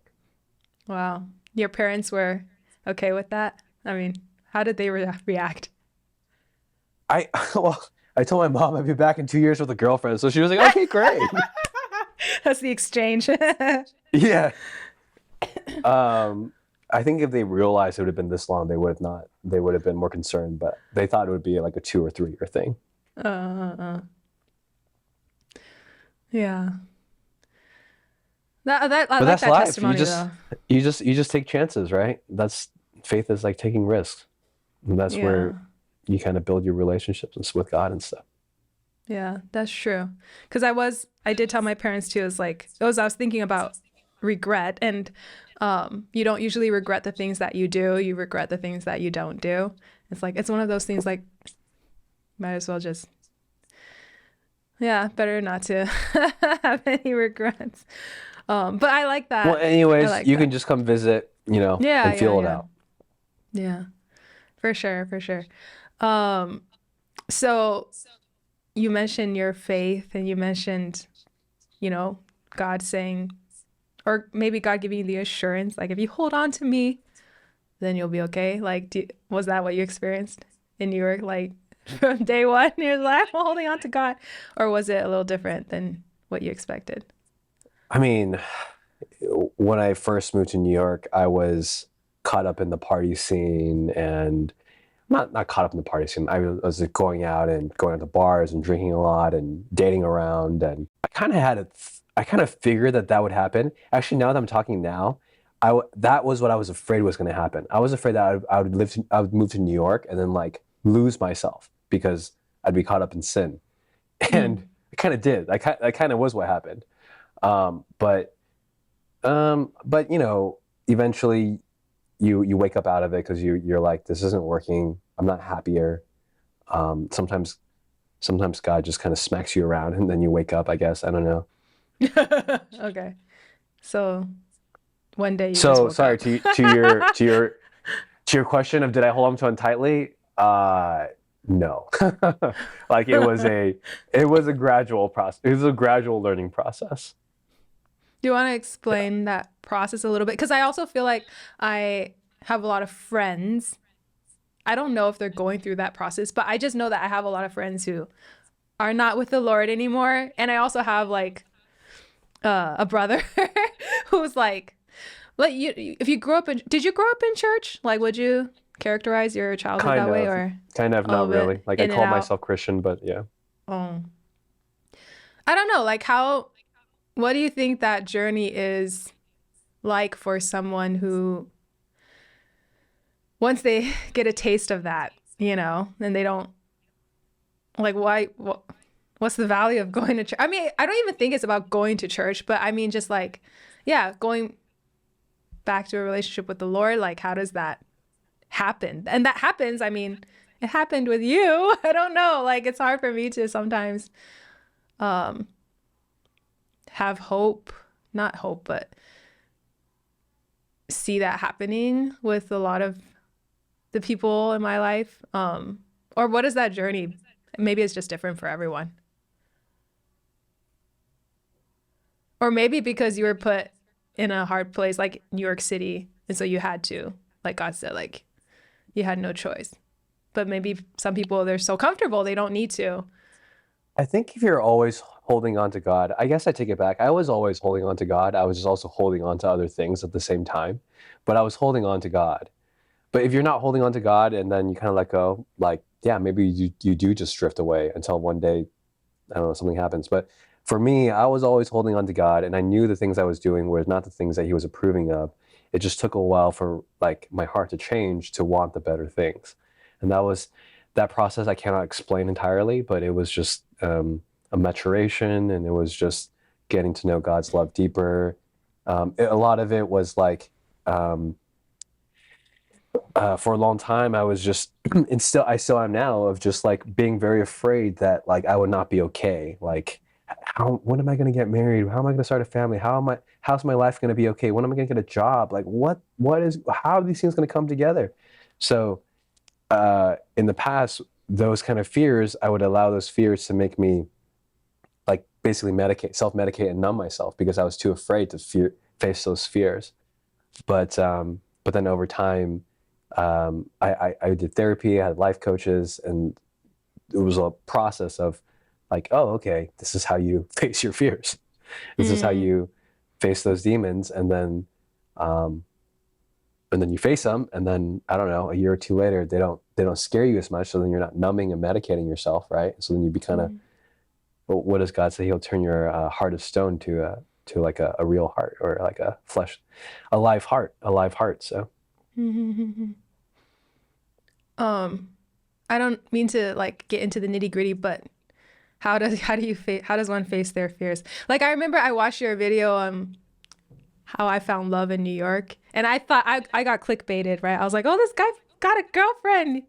B: Wow. Your parents were okay with that? I mean, how did they react?
A: I told my mom I'd be back in 2 years with a girlfriend, so she was like, okay, great.
B: That's the exchange.
A: Yeah. I think if they realized it would have been this long, they would have not. They would have been more concerned, but they thought it would be like a 2 or 3 year thing.
B: Yeah. I
A: But
B: like
A: that's
B: that
A: life.
B: testimony though.
A: You just take chances, right? Faith is like taking risks. And that's where you kind of build your relationships with God and stuff.
B: Yeah, that's true. Because I did tell my parents too, I was thinking about regret, and you don't usually regret the things that you do, you regret the things that you don't do. It's one of those things like, might as well just, better not to have any regrets. But I like that.
A: Well, anyways, you can just come visit, and feel it out.
B: Yeah, for sure. So you mentioned your faith, and you mentioned, God saying, or maybe God giving you the assurance, like if you hold on to me, then you'll be okay. Like, was that what you experienced in New York? Like from day one, you're like, I'm holding on to God, or was it a little different than what you expected?
A: I mean, when I first moved to New York, I was caught up in the party scene, and not caught up in the party scene. I was going out to bars and drinking a lot and dating around, and I kind of figured that would happen. Actually, now that I'm talking now, that was what I was afraid was going to happen. I was afraid that I would move to New York and then like lose myself because I'd be caught up in sin, and I kind of did. That kind of was what happened. But eventually you wake up out of it because you're like, this isn't working. I'm not happier. Sometimes God just kind of smacks you around, and then you wake up, I guess. I don't know.
B: Okay. So one day you just
A: So
B: woke
A: sorry
B: up.
A: to your question of did I hold on to it tightly? No. Like it was a gradual process. It was a gradual learning process.
B: Do you want to explain that process a little bit? Because I also feel like I have a lot of friends. I don't know if they're going through that process, but I just know that I have a lot of friends who are not with the Lord anymore. And I also have like a brother who's like you, if you grew up in, did you grow up in church? Like, would you characterize your childhood
A: Kind
B: that way
A: of,
B: or
A: kind of,
B: a little
A: not really.
B: bit
A: Like I
B: in and
A: call
B: out?
A: myself Christian, but yeah.
B: Oh, I don't know. Like what do you think that journey is like for someone who, once they get a taste of that, and they don't, like, what's the value of going to church? I mean, I don't even think it's about going to church, but I mean, just like, yeah, going back to a relationship with the Lord, like, how does that happen? And that happens, I mean, it happened with you. I don't know. Like, it's hard for me to sometimes um, have hope, not hope, but see that happening with a lot of the people in my life. Or what is that journey? Maybe it's just different for everyone. Or maybe because you were put in a hard place like New York City, and so you had to, like God said, like you had no choice. But maybe some people, they're so comfortable, they don't need to.
A: I think if you're always holding on to God, I guess I take it back. I was always holding on to God. I was just also holding on to other things at the same time, but I was holding on to God. But if you're not holding on to God and then you kind of let go, like, yeah, maybe you do just drift away until one day, I don't know, something happens. But for me, I was always holding on to God, and I knew the things I was doing were not the things that He was approving of. It just took a while for like my heart to change to want the better things, and that process I cannot explain entirely, but it was just a maturation, and it was just getting to know God's love deeper. A lot of it was like. For a long time, I was just, and I still am now, of just like being very afraid that like I would not be okay. Like, when am I going to get married? How am I going to start a family? How's my life going to be okay? When am I going to get a job? Like, how are these things going to come together? So, in the past, those kind of fears, I would allow those fears to make me like basically self-medicate and numb myself because I was too afraid to face those fears. But then over time, I did therapy, I had life coaches, and it was a process of like, oh, okay, this is how you face your fears. This is how you face those demons, and then you face them, and then I don't know, a year or two later, they don't scare you as much. So then you're not numbing and medicating yourself, right? So then you be kind of, well, what does God say? He'll turn your heart of stone to like a real heart, or like a live heart. So.
B: I don't mean to like get into the nitty gritty, but how does one face their fears? Like, I remember I watched your video how I found love in New York, and I thought I got clickbaited, right? I was like, oh, this guy got a girlfriend.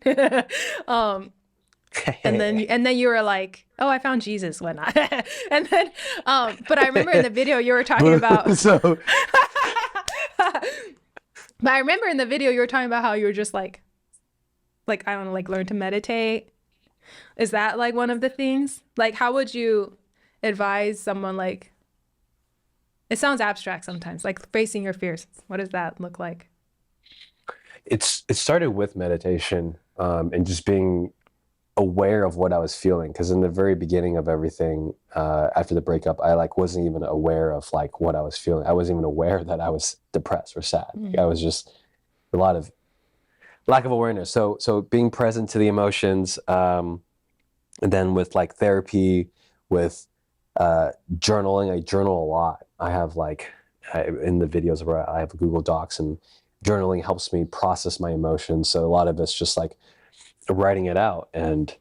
B: And then you were like, oh, I found Jesus, whatnot. And then but I remember in the video you were talking about
A: So
B: but I remember in the video you were talking about how you were just like I don't know, like learn to meditate. Is that like one of the things? Like, how would you advise someone, like, it sounds abstract sometimes, like facing your fears. What does that look like?
A: it started with meditation, and just being aware of what I was feeling. Because in the very beginning of everything, after the breakup, I like wasn't even aware of like what I was feeling. I wasn't even aware that I was depressed or sad. I was just a lot of lack of awareness. So being present to the emotions, and then with like therapy, with journaling, I journal a lot. I have like in the videos where I have Google Docs, and journaling helps me process my emotions. So a lot of it's just like writing it out and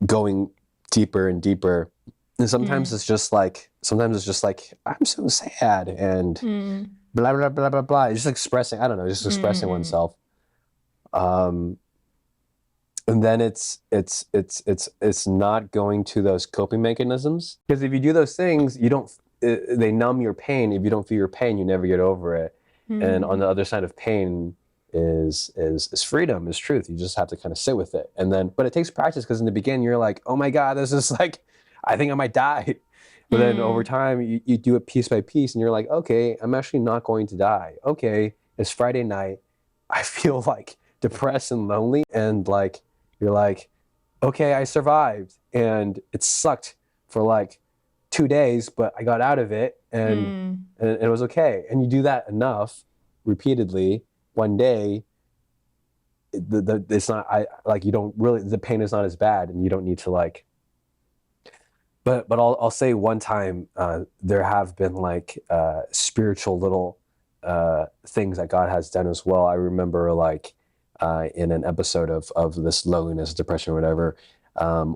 A: going deeper and deeper. And sometimes it's just like I'm so sad and blah blah blah blah blah. Just expressing, I don't know, just expressing oneself. And then it's not going to those coping mechanisms, because if you do those things, you don't they numb your pain. If you don't feel your pain, you never get over it. And on the other side of pain is freedom, is truth. You just have to kind of sit with it. And then, but it takes practice, because in the beginning you're like, oh my God, this is like, I think I might die. But then over time you do it piece by piece, and you're like, okay, I'm actually not going to die. Okay, it's Friday night. I feel like depressed and lonely, and like, you're like, okay, I survived, and it sucked for like 2 days, but I got out of it, and it was okay. And you do that enough, repeatedly, one day, it's not, you don't really, the pain is not as bad, and you don't need to like. But I'll say one time, there have been like spiritual little things that God has done as well. I remember like in an episode of this loneliness, depression, or whatever.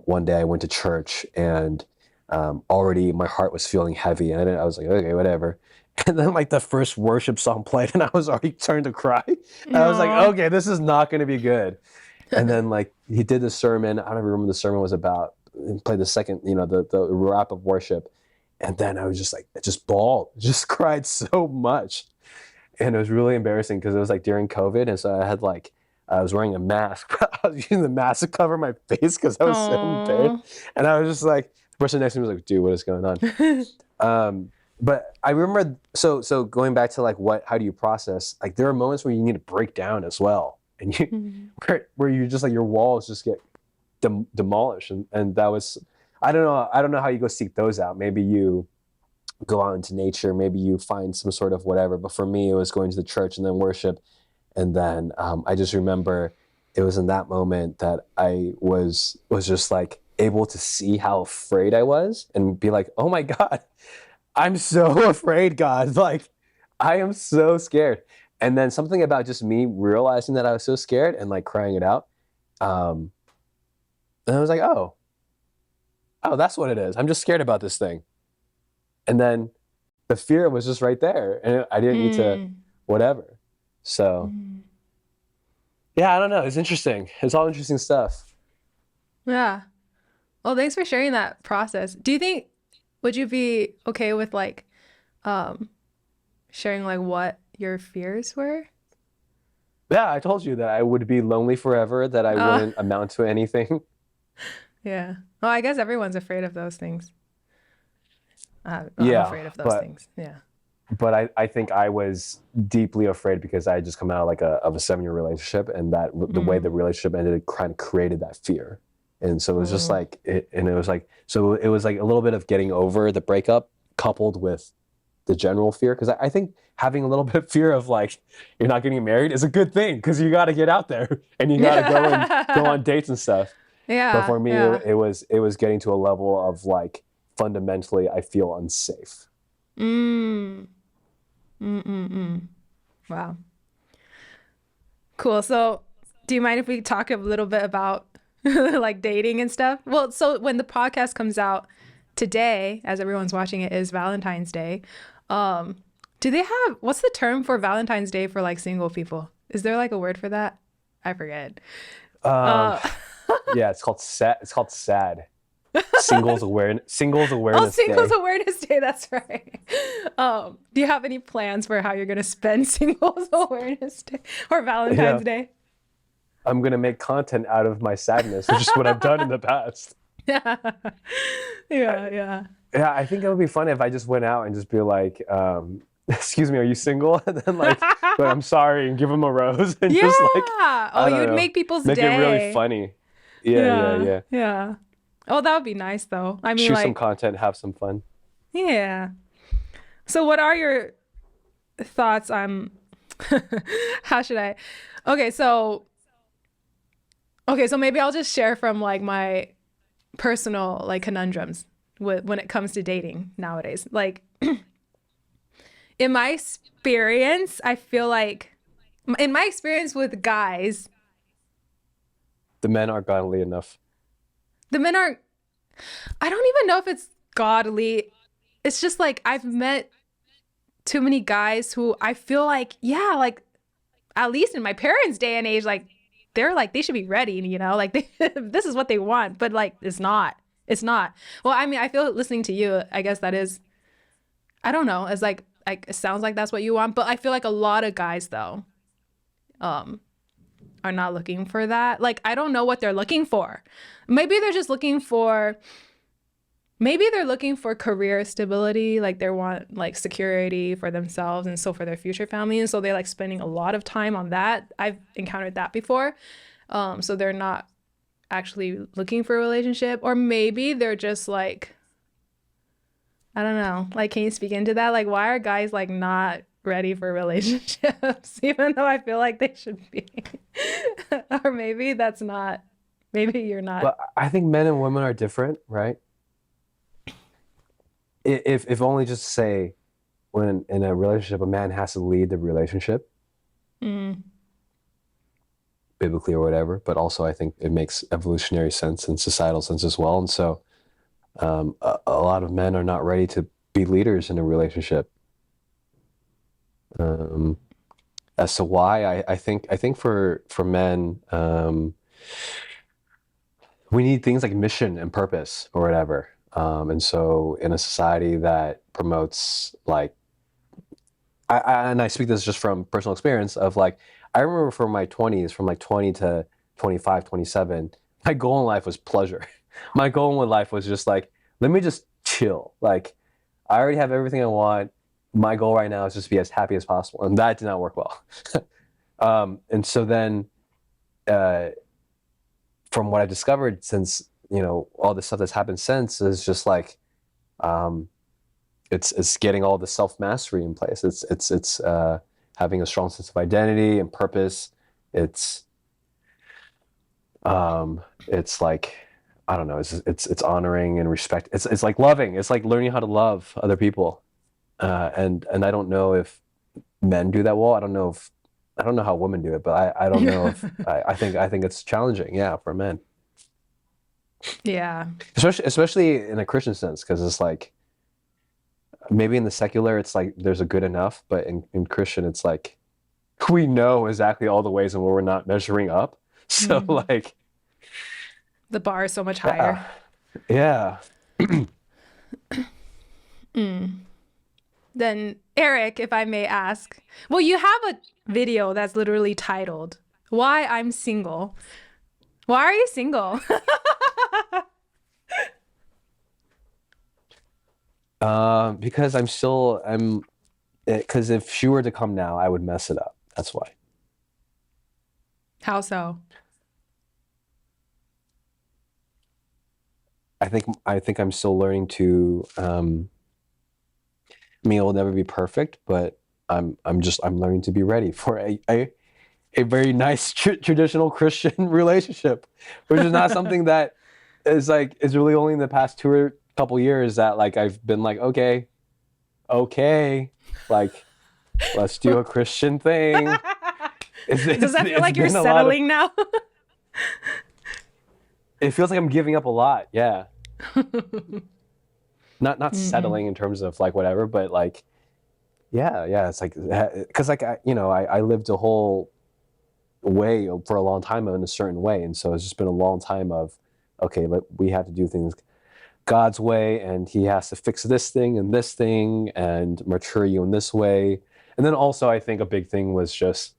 A: One day I went to church, and already my heart was feeling heavy, and I was like, okay, whatever. And then like the first worship song played, and I was already starting to cry. And I was like, okay, this is not going to be good. And then like he did the sermon. I don't remember what the sermon was about. And played the second, the wrap of worship. And then I was just like, I just bawled, just cried so much. And it was really embarrassing, because it was like during COVID. And so I had like, I was wearing a mask, but I was using the mask to cover my face because I was so embarrassed. And I was just like, the person next to me was like, dude, what is going on? But I remember, so going back to like how do you process? Like there are moments where you need to break down as well. And you, where you just like, your walls just get demolished. And that was, I don't know how you go seek those out. Maybe you go out into nature, maybe you find some sort of whatever. But for me, it was going to the church and then worship. And then I just remember it was in that moment that I was just like able to see how afraid I was, and be like, oh my God, I'm so afraid, God. Like, I am so scared. And then something about just me realizing that I was so scared and like crying it out. And I was like, oh, that's what it is. I'm just scared about this thing. And then the fear was just right there, and I didn't need to whatever. So yeah, I don't know. It's interesting. It's all interesting stuff.
B: Yeah. Well, thanks for sharing that process. Do you think, would you be okay with like sharing like what your fears were?
A: Yeah, I told you that I would be lonely forever, that I wouldn't amount to anything.
B: Yeah. Well, I guess everyone's afraid of those things. I'm
A: Yeah,
B: afraid of those things. Yeah.
A: But I think I was deeply afraid, because I had just come out of a 7-year relationship, and that the way the relationship ended kind of created that fear. And so it was just like, it was like a little bit of getting over the breakup coupled with the general fear. Because I think having a little bit of fear of like, you're not getting married is a good thing, because you got to get out there and you got to go on dates and stuff.
B: Yeah.
A: But for me, it was getting to a level of like, fundamentally, I feel unsafe.
B: Wow. Cool. So do you mind if we talk a little bit about like dating and stuff? Well, so when the podcast comes out today, as everyone's watching it, is Valentine's Day. Do they have, what's the term for Valentine's Day for like single people? Is there like a word for that? I forget.
A: Yeah, it's called sad. It's called sad. Singles Awareness
B: Oh, Singles
A: Day.
B: Awareness Day. That's right. Do you have any plans for how you're going to spend Singles Awareness Day or Valentine's Day?
A: I'm going to make content out of my sadness, which is what I've done in the past.
B: Yeah.
A: Yeah, I think it would be fun if I just went out and just be like, excuse me, are you single? And then like, but I'm sorry, and give them a rose. And just like,
B: you'd make people's
A: make
B: day.
A: Make it really funny. Yeah.
B: Oh, that would be nice though. I mean,
A: shoot some content, have some fun.
B: Yeah. So what are your thoughts on, how should I? Okay, so maybe I'll just share from like my personal like conundrums when it comes to dating nowadays. Like in my experience, I feel like in my experience with guys,
A: the men aren't godly enough.
B: The men aren't, I don't even know if it's godly. It's just like I've met too many guys who I feel like, yeah, like at least in my parents' day and age, like they're like, they should be ready, you know, like this is what they want, but like it's not. Well, I mean, I feel listening to you, I guess that is I don't know. It's like it sounds like that's what you want, but I feel like a lot of guys though, are not looking for that. Like, I don't know what they're looking for. Maybe they're just looking for, maybe they're looking for career stability. Like they want like security for themselves and so for their future family. And so they're like spending a lot of time on that. I've encountered that before. So they're not actually looking for a relationship, or maybe they're just like, I don't know. Like, can you speak into that? Like, why are guys like not ready for relationships, even though I feel like they should be? Or maybe that's not, maybe you're not.
A: But I think men and women are different, right? If only just to say, when in a relationship, a man has to lead the relationship, biblically or whatever, but also I think it makes evolutionary sense and societal sense as well. And so a lot of men are not ready to be leaders in a relationship. As to why, I think for men, we need things like mission and purpose or whatever. And so in a society that promotes like, I speak this just from personal experience of like, I remember from my 20s, from like 20 to 25, 27, my goal in life was pleasure. My goal in life was just like, let me just chill. Like, I already have everything I want. My goal right now is just to be as happy as possible. And that did not work well. And so then, from what I've discovered since, all the stuff that's happened since is just like, it's getting all the self-mastery in place. It's having a strong sense of identity and purpose. It's like, I don't know, it's honoring and respect. It's like loving. It's like learning how to love other people. And I don't know if men do that well. I don't know how women do it, but I don't know if I think it's challenging, yeah, for men.
B: Yeah.
A: Especially in a Christian sense, because it's like, maybe in the secular, it's like there's a good enough, but in Christian, it's like we know exactly all the ways in where we're not measuring up. So like,
B: the bar is so much higher.
A: Yeah.
B: Then Eric, if I may ask, well, you have a video that's literally titled "Why I'm Single." Why are you single?
A: Because because if she were to come now, I would mess it up. That's why.
B: How so?
A: I think I'm still learning to, I mean, it'll never be perfect, but I'm learning to be ready for a very nice traditional Christian relationship, which is not something that is really only in the past couple years that like I've been like, okay, like let's do a Christian thing.
B: Does that feel like you're settling now?
A: It feels like I'm giving up a lot, yeah. Not settling in terms of like whatever, but like, yeah, it's like, because like I lived a whole way for a long time in a certain way, and so it's just been a long time of, okay, we have to do things God's way, and He has to fix this thing and mature you in this way. And then also, I think a big thing was just,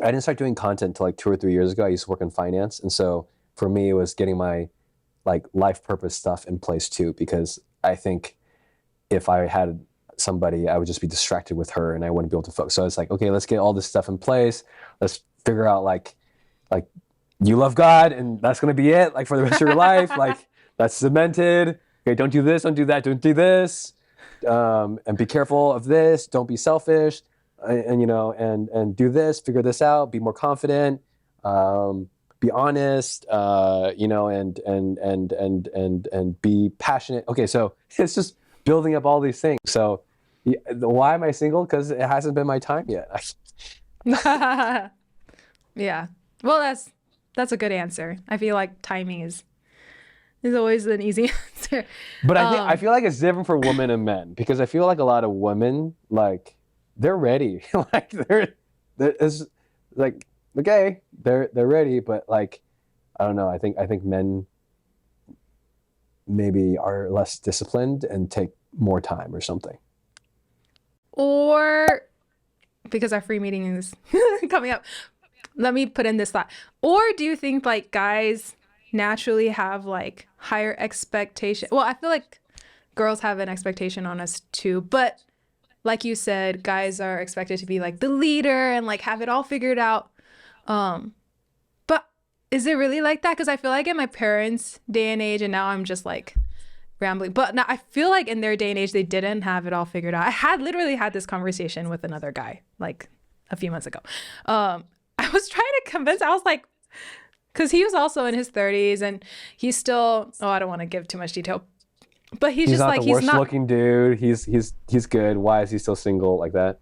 A: I didn't start doing content until like 2 or 3 years ago. I used to work in finance, and so for me, it was getting my like life purpose stuff in place too, because I think if I had somebody, I would just be distracted with her and I wouldn't be able to focus. So it's like, okay, let's get all this stuff in place. Let's figure out like you love God and that's going to be it, like for the rest of your life. Like that's cemented. Okay, don't do this, don't do that, don't do this. And be careful of this. Don't be selfish. And do this, figure this out, be more confident. Be honest, and be passionate. Okay, so it's just building up all these things. So why am I single? Because it hasn't been my time yet.
B: Yeah. Well, that's a good answer. I feel like timing is always an easy answer.
A: But I feel like it's different for women and men, because I feel like a lot of women, like, they're ready. Like it's like, okay, they're ready, but like, I don't know. I think men maybe are less disciplined and take more time or something.
B: Or because our free meeting is coming up, let me put in this thought. Or do you think like guys naturally have like higher expectation? Well, I feel like girls have an expectation on us too, but like you said, guys are expected to be like the leader and like have it all figured out. But is it really like that? Because I feel like in my parents' day and age, and now I'm just like rambling, but now I feel like in their day and age, they didn't have it all figured out. I had literally had this conversation with another guy like a few months ago. I was trying to convince, I was like, because he was also in his 30s and he's still, I don't want to give too much detail, but he's just
A: not
B: like,
A: the worst looking dude. He's good. Why is he still single like that?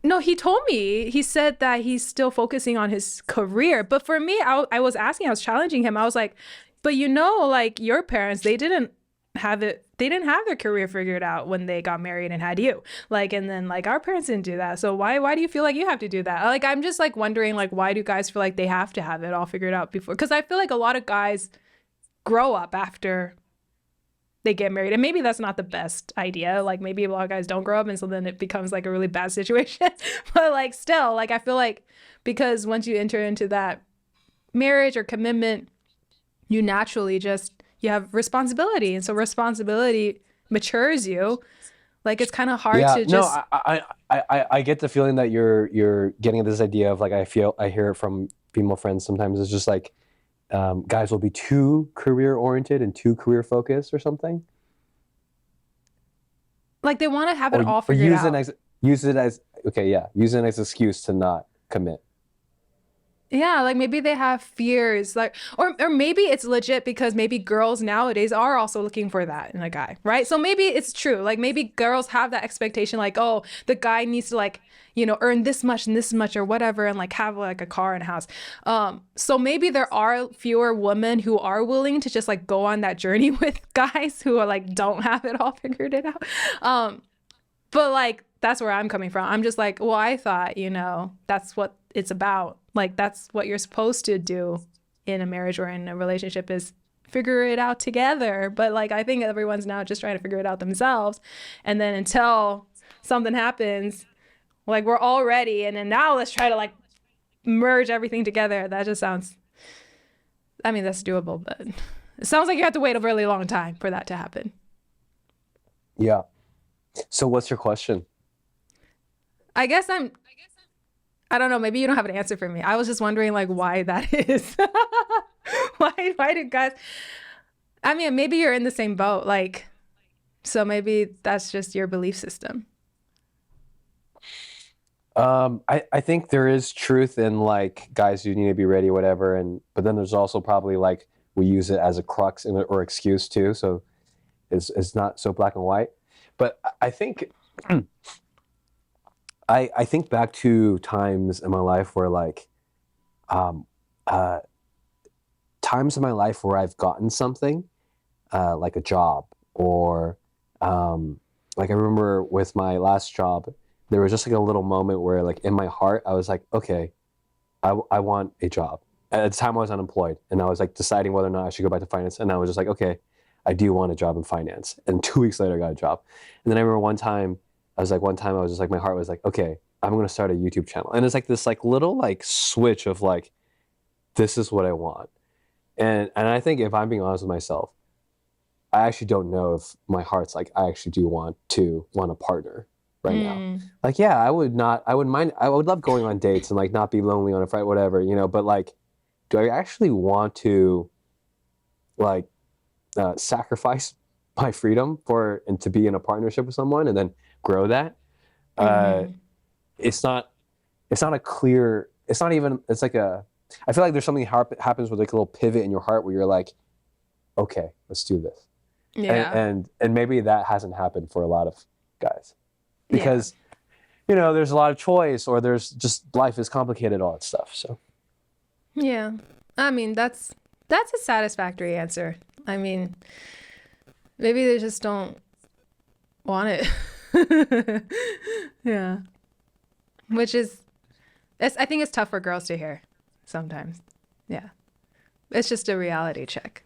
B: No, he told me, he said that he's still focusing on his career. But for me, I was challenging him. I was like, but like your parents, they didn't have their career figured out when they got married and had you. Like, and then like our parents didn't do that. So why do you feel like you have to do that? Like, I'm just like wondering, like, why do guys feel like they have to have it all figured out before? Because I feel like a lot of guys grow up after they get married, and maybe that's not the best idea. Like maybe a lot of guys don't grow up, and so then it becomes like a really bad situation. But like still, like I feel like because once you enter into that marriage or commitment, you naturally you have responsibility, and so responsibility matures you. Like it's kind of hard to just.
A: No, I get the feeling that you're getting this idea of like I hear it from female friends sometimes. It's just like guys will be too career oriented and too career focused or something.
B: Like they want to have it all figured out.
A: Use it as excuse to not commit.
B: Yeah, like maybe they have fears, like, or maybe it's legit because maybe girls nowadays are also looking for that in a guy, right? So maybe it's true. Like maybe girls have that expectation, like, oh, the guy needs to like, earn this much and this much or whatever, and like have like a car and a house. So maybe there are fewer women who are willing to just like go on that journey with guys who are like don't have it all figured it out. But like that's where I'm coming from. I'm just like, well, I thought, that's what it's about. Like that's what you're supposed to do in a marriage or in a relationship is figure it out together. But like I think everyone's now just trying to figure it out themselves. And then until something happens, like we're all ready. And then now let's try to like merge everything together. That just sounds, that's doable, but it sounds like you have to wait a really long time for that to happen.
A: Yeah. So what's your question?
B: I don't know. Maybe you don't have an answer for me. I was just wondering like why that is. Why do guys, maybe you're in the same boat. Like, so maybe that's just your belief system.
A: I think there is truth in like guys you need to be ready, whatever. But then there's also probably like, we use it as a crux or excuse too. So it's not so black and white, but I think, I think back to times in my life where like, times in my life where I've gotten something, like a job or, like I remember with my last job, there was just like a little moment where like in my heart, I was like, okay, I want a job. At the time I was unemployed and I was like deciding whether or not I should go back to finance. And I was just like, okay, I do want a job in finance. And 2 weeks later I got a job. And then I remember one time I was just like, my heart was like, okay, I'm going to start a YouTube channel. And it's like this like little like switch of like, this is what I want. And I think if I'm being honest with myself, I actually don't know if my heart's like, I actually do want a partner right now. Like, yeah, I would love going on dates and like not be lonely on a Friday, whatever, but like, do I actually want to like sacrifice my freedom and to be in a partnership with someone and then grow that? It's not a clear, it's not even, it's like I feel like there's something happens with like a little pivot in your heart where you're like, okay, let's do this.
B: Yeah.
A: And maybe that hasn't happened for a lot of guys because, there's a lot of choice or there's just life is complicated, all that stuff. So.
B: Yeah. That's a satisfactory answer. Maybe they just don't want it. Yeah. Which is, I think it's tough for girls to hear sometimes. Yeah. It's just a reality check.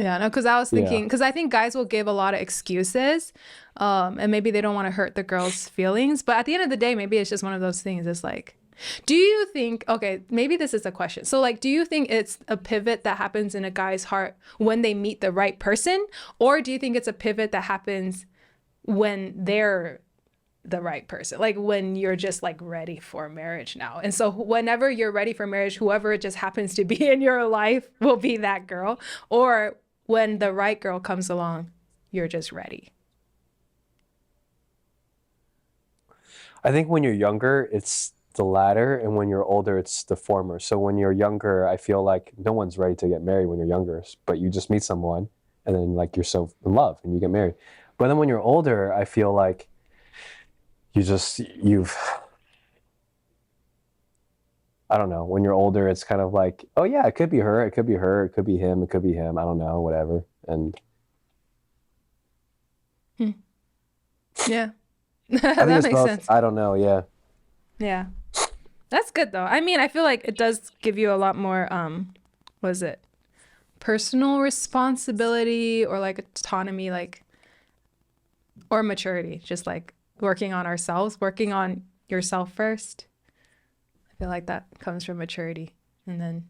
B: Yeah, no, because I was thinking,
A: Yeah.
B: because I think guys will give a lot of excuses, and maybe they don't want to hurt the girl's feelings. But at the end of the day, maybe it's just one of those things. It's like, do you think, okay, maybe this is a question. So, like, do you think it's a pivot that happens in a guy's heart when they meet the right person? Or do you think it's a pivot that happens when they're the right person, like when you're just like ready for marriage now? And so whenever you're ready for marriage, whoever it just happens to be in your life will be that girl. Or when the right girl comes along, you're just ready.
A: I think when you're younger, it's the latter, and when you're older, it's the former. So when you're younger, I feel like no one's ready to get married when you're younger, but you just meet someone and then like you're so in love and you get married. But then when you're older, I feel like you've I don't know, when you're older, it's kind of like, oh yeah, it could be her, it could be her, it could be him, it could be him, I don't know, whatever. And
B: Yeah.
A: I think
B: That
A: it's
B: makes
A: both.
B: sense.
A: I don't know, yeah.
B: Yeah. That's good though. I mean, I feel like it does give you a lot more, what is it? Personal responsibility or like autonomy, like, or maturity, just like working on ourselves, working on yourself first. I feel like that comes from maturity. And then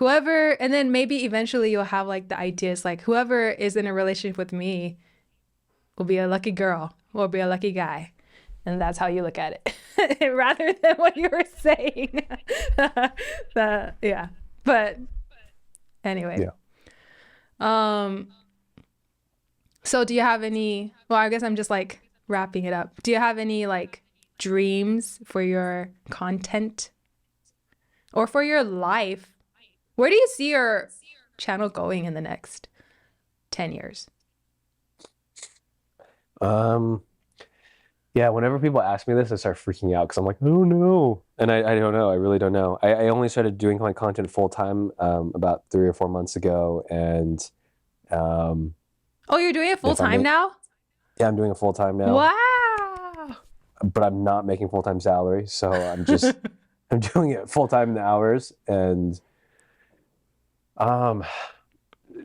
B: and then maybe eventually you'll have like the ideas like whoever is in a relationship with me will be a lucky girl, will be a lucky guy. And that's how you look at it rather than what you were saying. Yeah. But anyway.
A: Yeah.
B: So do you have any, well, I guess I'm just like wrapping it up. Do you have any like dreams for your content or for your life? Where do you see your channel going in the next 10 years?
A: Yeah, whenever people ask me this, I start freaking out because I'm like, oh no. And I don't know. I really don't know. I only started doing my content full time about 3 or 4 months ago. And
B: Oh, you're doing it full time now?
A: yeah, I'm doing it full time now.
B: Wow.
A: But I'm not making full time salary. So I'm just, I'm doing it full time in the hours. And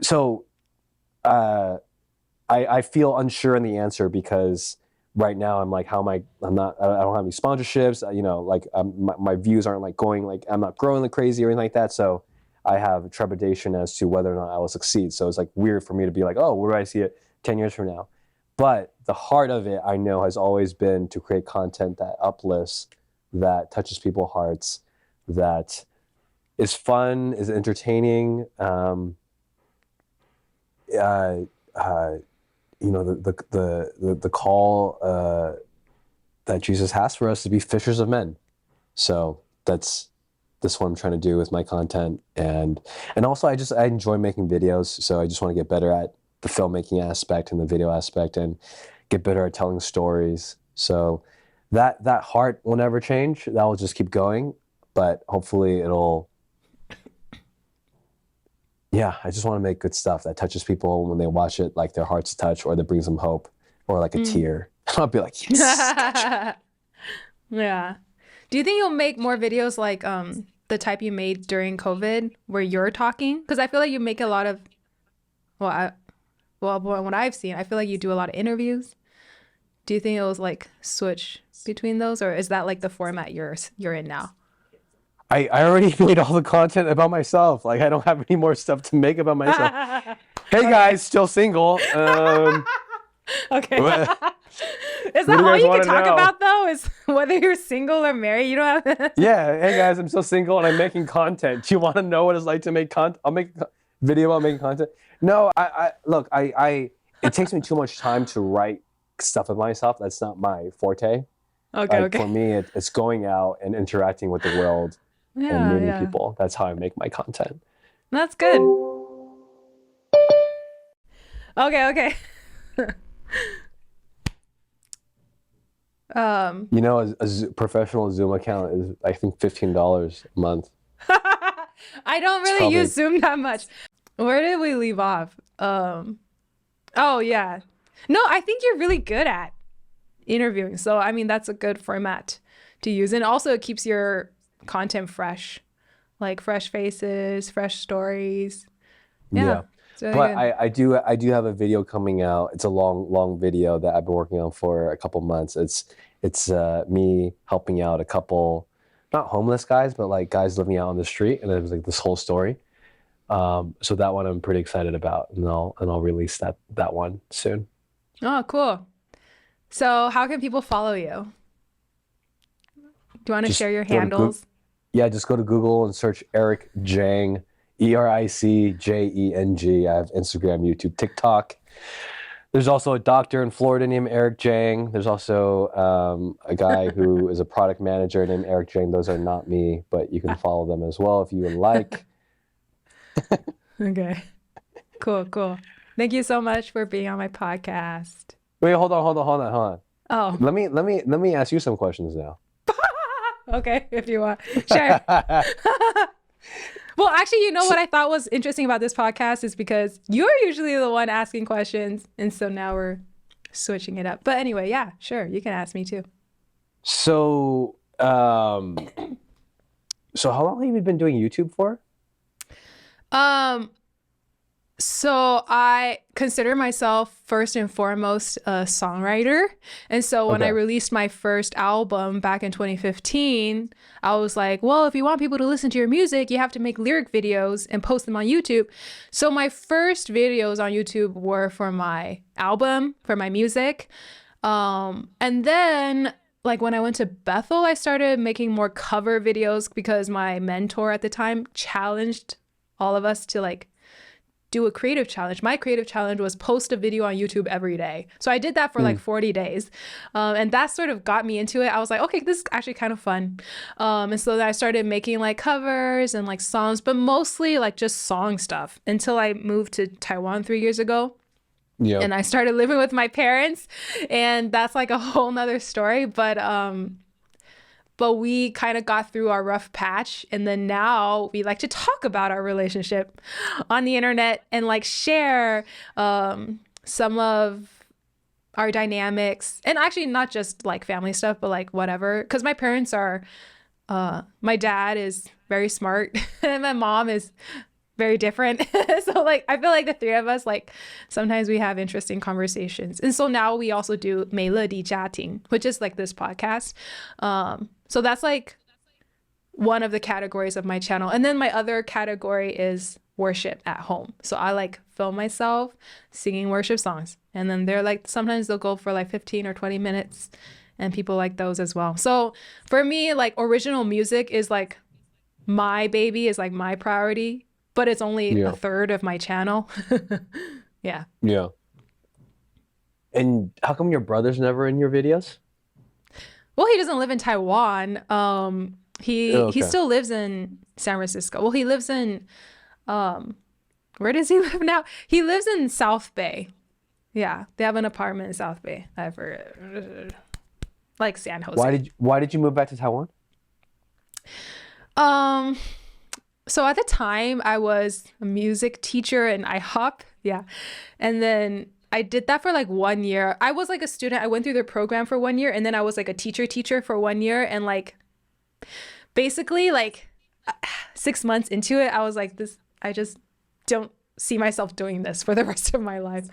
A: so I feel unsure in the answer because right now I'm like, I don't have any sponsorships, you know, like my views aren't like going, like I'm not growing like crazy or anything like that. So I have trepidation as to whether or not I will succeed. So it's like weird for me to be like, oh, where do I see it 10 years from now? But the heart of it, I know, has always been to create content that uplifts, that touches people's hearts, that is fun, is entertaining. You know, the call that Jesus has for us to be fishers of men. So that's what I'm trying to do with my content, and also I enjoy making videos. So I just want to get better at the filmmaking aspect and the video aspect, and get better at telling stories. So that heart will never change. That will just keep going. But hopefully it'll. Yeah, I just want to make good stuff that touches people when they watch it, like their hearts touch, or that brings them hope, or like a tear. I'll be like, yes. Gotcha.
B: Yeah. Do you think you'll make more videos like the type you made during COVID, where you're talking? Because I feel like you make a lot of, well, what I've seen, I feel like you do a lot of interviews. Do you think it'll like switch between those, or is that like the format you're in now?
A: I already made all the content about myself. Like I don't have any more stuff to make about myself. Hey guys, still single.
B: Okay. Is that all you can talk about though? Is whether you're single or married? You don't have.
A: Yeah. Hey guys, I'm still single and I'm making content. Do you want to know what it's like to make content? I'll make a video about making content. No, look, it takes me too much time to write stuff of myself. That's not my forte.
B: Okay.
A: For me, it's going out and interacting with the world. And meeting people. That's how I make my content.
B: That's good. Okay.
A: You know, a professional Zoom account is, I think, $15 a month.
B: I don't really use Zoom that much. Where did we leave off? Oh yeah. No, I think you're really good at interviewing. So I mean, that's a good format to use, and also it keeps your content fresh, like fresh faces, fresh stories. Yeah. Very
A: But
B: good.
A: I do have a video coming out. It's a long video that I've been working on for a couple months. It's me helping out a couple, not homeless guys, but like guys living out on the street, and it was like this whole story. So that one I'm pretty excited about, and I'll release that one soon.
B: Oh, cool. So how can people follow you? Do you want to
A: Just
B: share your
A: go to
B: handles?
A: Yeah, just go to Google and search Eric Jeng, EricJeng. I have Instagram, YouTube, TikTok. There's also a doctor in Florida named Eric Jeng. There's also a guy who is a product manager named Eric Jeng. Those are not me, but you can follow them as well if you would like.
B: Okay. Cool. Thank you so much for being on my podcast.
A: Wait, hold on.
B: Oh,
A: Let me ask you some questions now.
B: okay, if you want. Sure. Well, actually, you know what I thought was interesting about this podcast is because you're usually the one asking questions, and so now we're switching it up. But anyway, yeah, sure, you can ask me too.
A: So, so how long have you been doing YouTube for?
B: So I consider myself first and foremost a songwriter. And so when I
A: Okay.
B: released my first album back in 2015, I was like, well, if you want people to listen to your music, you have to make lyric videos and post them on YouTube. So my first videos on YouTube were for my album, for my music. And then like when I went to Bethel, I started making more cover videos because my mentor at the time challenged all of us to like do a creative challenge. My creative challenge was post a video on YouTube every day. So I did that for like 40 days. And that sort of got me into it. I was like, okay, this is actually kind of fun. And so then I started making like covers and like songs, but mostly like just song stuff until I moved to Taiwan 3 years ago.
A: Yeah.
B: And I started living with my parents, and that's like a whole nother story. But we kind of got through our rough patch, and then now we like to talk about our relationship on the internet and like share some of our dynamics, and actually not just like family stuff, but like whatever. Because my parents are, my dad is very smart, and my mom is very different. So like I feel like the three of us, like sometimes we have interesting conversations. And so now we also do 美乐蒂家庭, which is like this podcast. So that's like one of the categories of my channel. And then my other category is worship at home. So I like film myself singing worship songs. And then they're like, sometimes they'll go for like 15 or 20 minutes, and people like those as well. So for me, like original music is like my baby, is like my priority, but it's only a third of my channel. Yeah.
A: Yeah. And how come your brother's never in your videos?
B: Well, he doesn't live in Taiwan. He still lives in San Francisco. Well, he lives in where does he live now? He lives in South Bay. Yeah, they have an apartment in South Bay. I forget. Like San Jose.
A: Why did you move back to Taiwan?
B: So at the time I was a music teacher in IHOP. Yeah. And then I did that for like 1 year. I was like a student. I went through the program for 1 year, and then I was like a teacher for 1 year. And like basically like 6 months into it, I was like, I just don't see myself doing this for the rest of my life.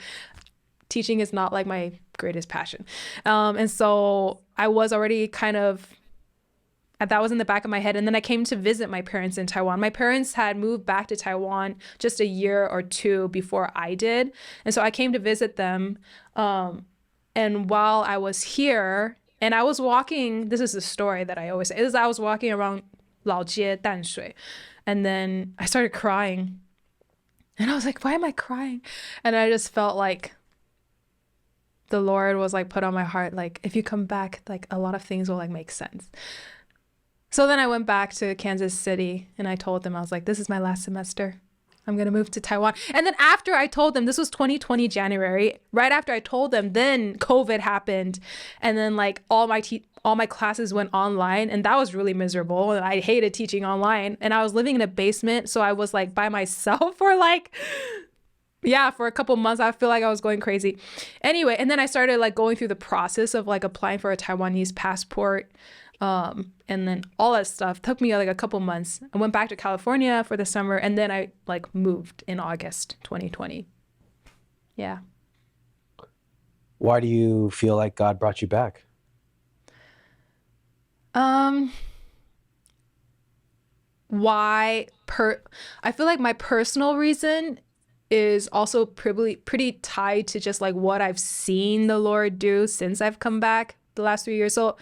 B: Teaching is not like my greatest passion. And so I was already kind of, that was in the back of my head. And then I came to visit my parents in Taiwan. My parents had moved back to Taiwan just a year or two before I did. And so I came to visit them. And while I was here, and I was walking, this is a story that I always say, is I was walking around Laojie, Danshui, and then I started crying. And I was like, why am I crying? And I just felt like the Lord was like put on my heart, like, if you come back, like a lot of things will like make sense. So then I went back to Kansas City, and I told them, I was like, this is my last semester. I'm going to move to Taiwan. And then after I told them, this was 2020 January, right after I told them, then COVID happened. And then like all my classes went online, and that was really miserable. And I hated teaching online, and I was living in a basement. So I was like by myself for like Yeah, for a couple months, I feel like I was going crazy. Anyway, and then I started like going through the process of like applying for a Taiwanese passport. And then all that stuff took me like a couple months. I went back to California for the summer, and then I like moved in August 2020. Yeah.
A: Why do you feel like God brought you back?
B: I feel like my personal reason is also pretty tied to just like what I've seen the Lord do since I've come back the last 3 years. So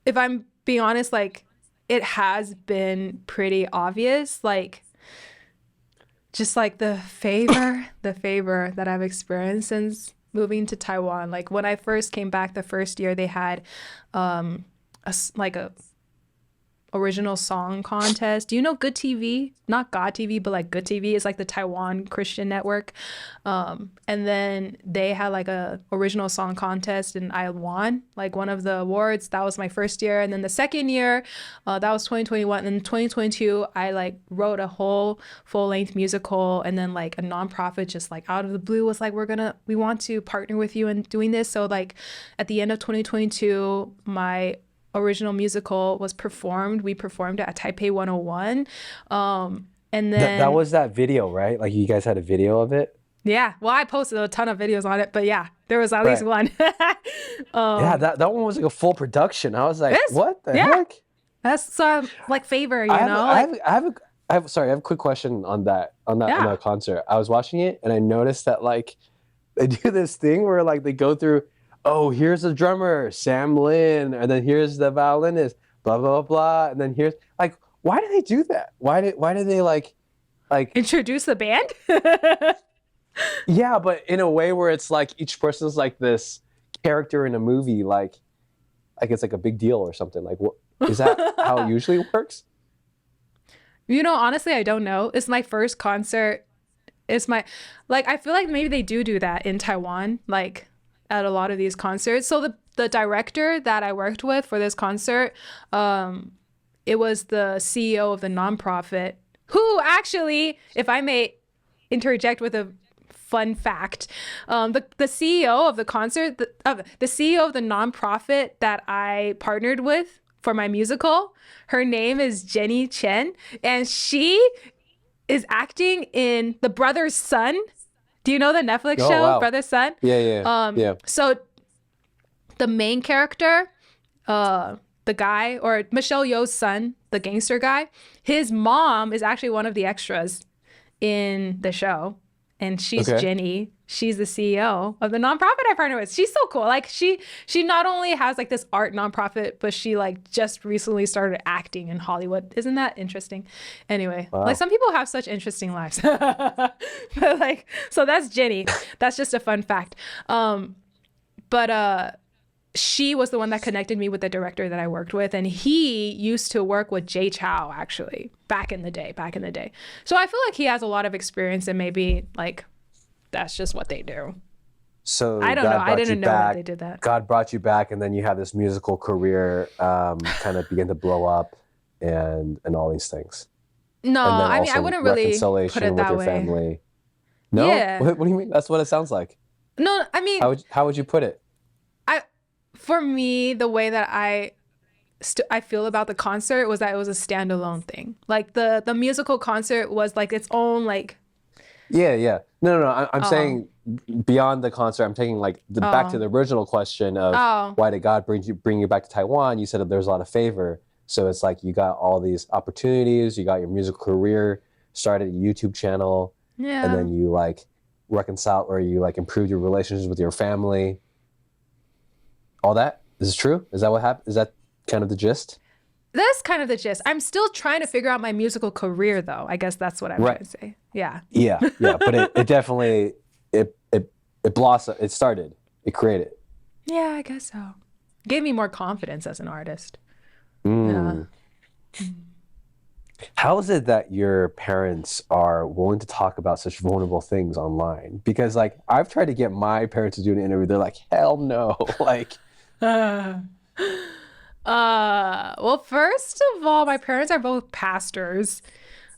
B: if I'm being honest, like it has been pretty obvious, like just like the favor that I've experienced since moving to Taiwan. Like when I first came back the first year, they had like a original song contest. Do you know Good TV? Not God TV, but like Good TV is like the Taiwan Christian network. And then they had like a original song contest, and I won like one of the awards. That was my first year. And then the second year, that was 2021. And then 2022, I like wrote a whole full-length musical, and then like a nonprofit just like out of the blue was like, we want to partner with you in doing this. So like at the end of 2022, my original musical was performed. We performed it at Taipei 101. And then
A: that was that video, right? Like you guys had a video of it?
B: Yeah. Well, I posted a ton of videos on it, but yeah, there was at least one.
A: Yeah, that one was like a full production. I was like, what the heck?
B: That's like favor,
A: I have a quick question on that concert. I was watching it and I noticed that like they do this thing where like they go through, oh, here's the drummer, Sam Lin, and then here's the violinist, blah, blah, blah, blah. And then here's like, why do they do that? Why do they like
B: introduce the band?
A: Yeah, but in a way where it's like each person's like this character in a movie, like it's like a big deal or something. Like, what is that how it usually works?
B: Honestly, I don't know. It's my first concert. I feel like maybe they do that in Taiwan, like at a lot of these concerts. So the director that I worked with for this concert, it was the CEO of the nonprofit, who actually, if I may interject with a fun fact, the CEO of the concert, the CEO of the nonprofit that I partnered with for my musical, her name is Jenny Chen, and she is acting in The Brother's Son. Do you know the Netflix show,
A: wow.
B: Brother's Son?
A: Yeah.
B: So the main character, the guy, or Michelle Yeoh's son, the gangster guy, his mom is actually one of the extras in the show. And she's Jenny. She's the CEO of the nonprofit I partner with. She's so cool. Like she not only has like this art nonprofit, but she like just recently started acting in Hollywood. Isn't that interesting? Anyway, like some people have such interesting lives. But like, so that's Jenny. That's just a fun fact. But she was the one that connected me with the director that I worked with, and he used to work with Jay Chow actually back in the day. So I feel like he has a lot of experience, and maybe like that's just what they do.
A: So
B: I don't know. I didn't know that they did that.
A: God brought you back, and then you have this musical career kind of begin to blow up, and all these things.
B: No, I mean I wouldn't really put it that way.
A: Family. No,
B: yeah.
A: What do you mean? That's what it sounds like.
B: No, I mean
A: how would you put it?
B: For me, the way that I feel about the concert was that it was a standalone thing. Like the musical concert was like its own like.
A: Yeah. No. I'm saying beyond the concert. I'm taking like back to the original question of why did God bring you back to Taiwan? You said that there's a lot of favor. So it's like you got all these opportunities. You got your musical career, started a YouTube channel, and then you like reconciled or you like improved your relationships with your family. All that? Is this true? Is that what happened? Is that kind of the gist?
B: That's kind of the gist. I'm still trying to figure out my musical career, though. I guess that's what I'm trying to say. Yeah.
A: Yeah. But it definitely it blossomed. It started. It created.
B: Yeah, I guess so. Gave me more confidence as an artist.
A: Yeah. How is it that your parents are willing to talk about such vulnerable things online? Because like I've tried to get my parents to do an interview. They're like, hell no. Like.
B: Well, first of all, my parents are both pastors.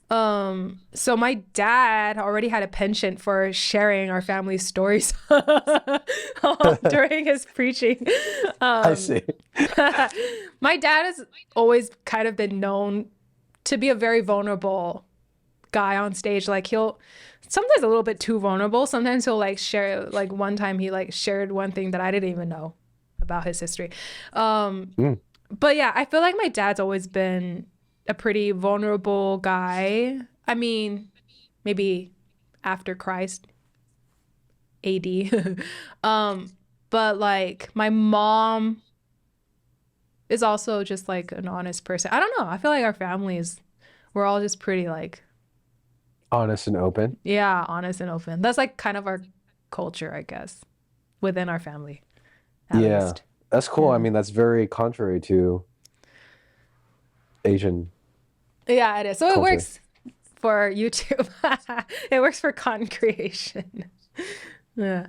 B: So my dad already had a penchant for sharing our family stories during his preaching.
A: I see.
B: My dad has always kind of been known to be a very vulnerable guy on stage. Like he'll sometimes a little bit too vulnerable. Sometimes he'll like share, like one time he like shared one thing that I didn't even know about his history. But yeah, I feel like my dad's always been a pretty vulnerable guy. I mean, maybe after Christ, AD. But like my mom is also just like an honest person. I don't know. I feel like our families, we're all just pretty like,
A: Honest and open.
B: yeah, honest and open. That's like kind of our culture, I guess, within our family, at
A: Yeah,
B: least.
A: that's cool. I
B: Yeah.
A: mean, that's very contrary to Asian
B: Yeah, it is. So it
A: culture.
B: works for YouTube. It works for content creation. Yeah.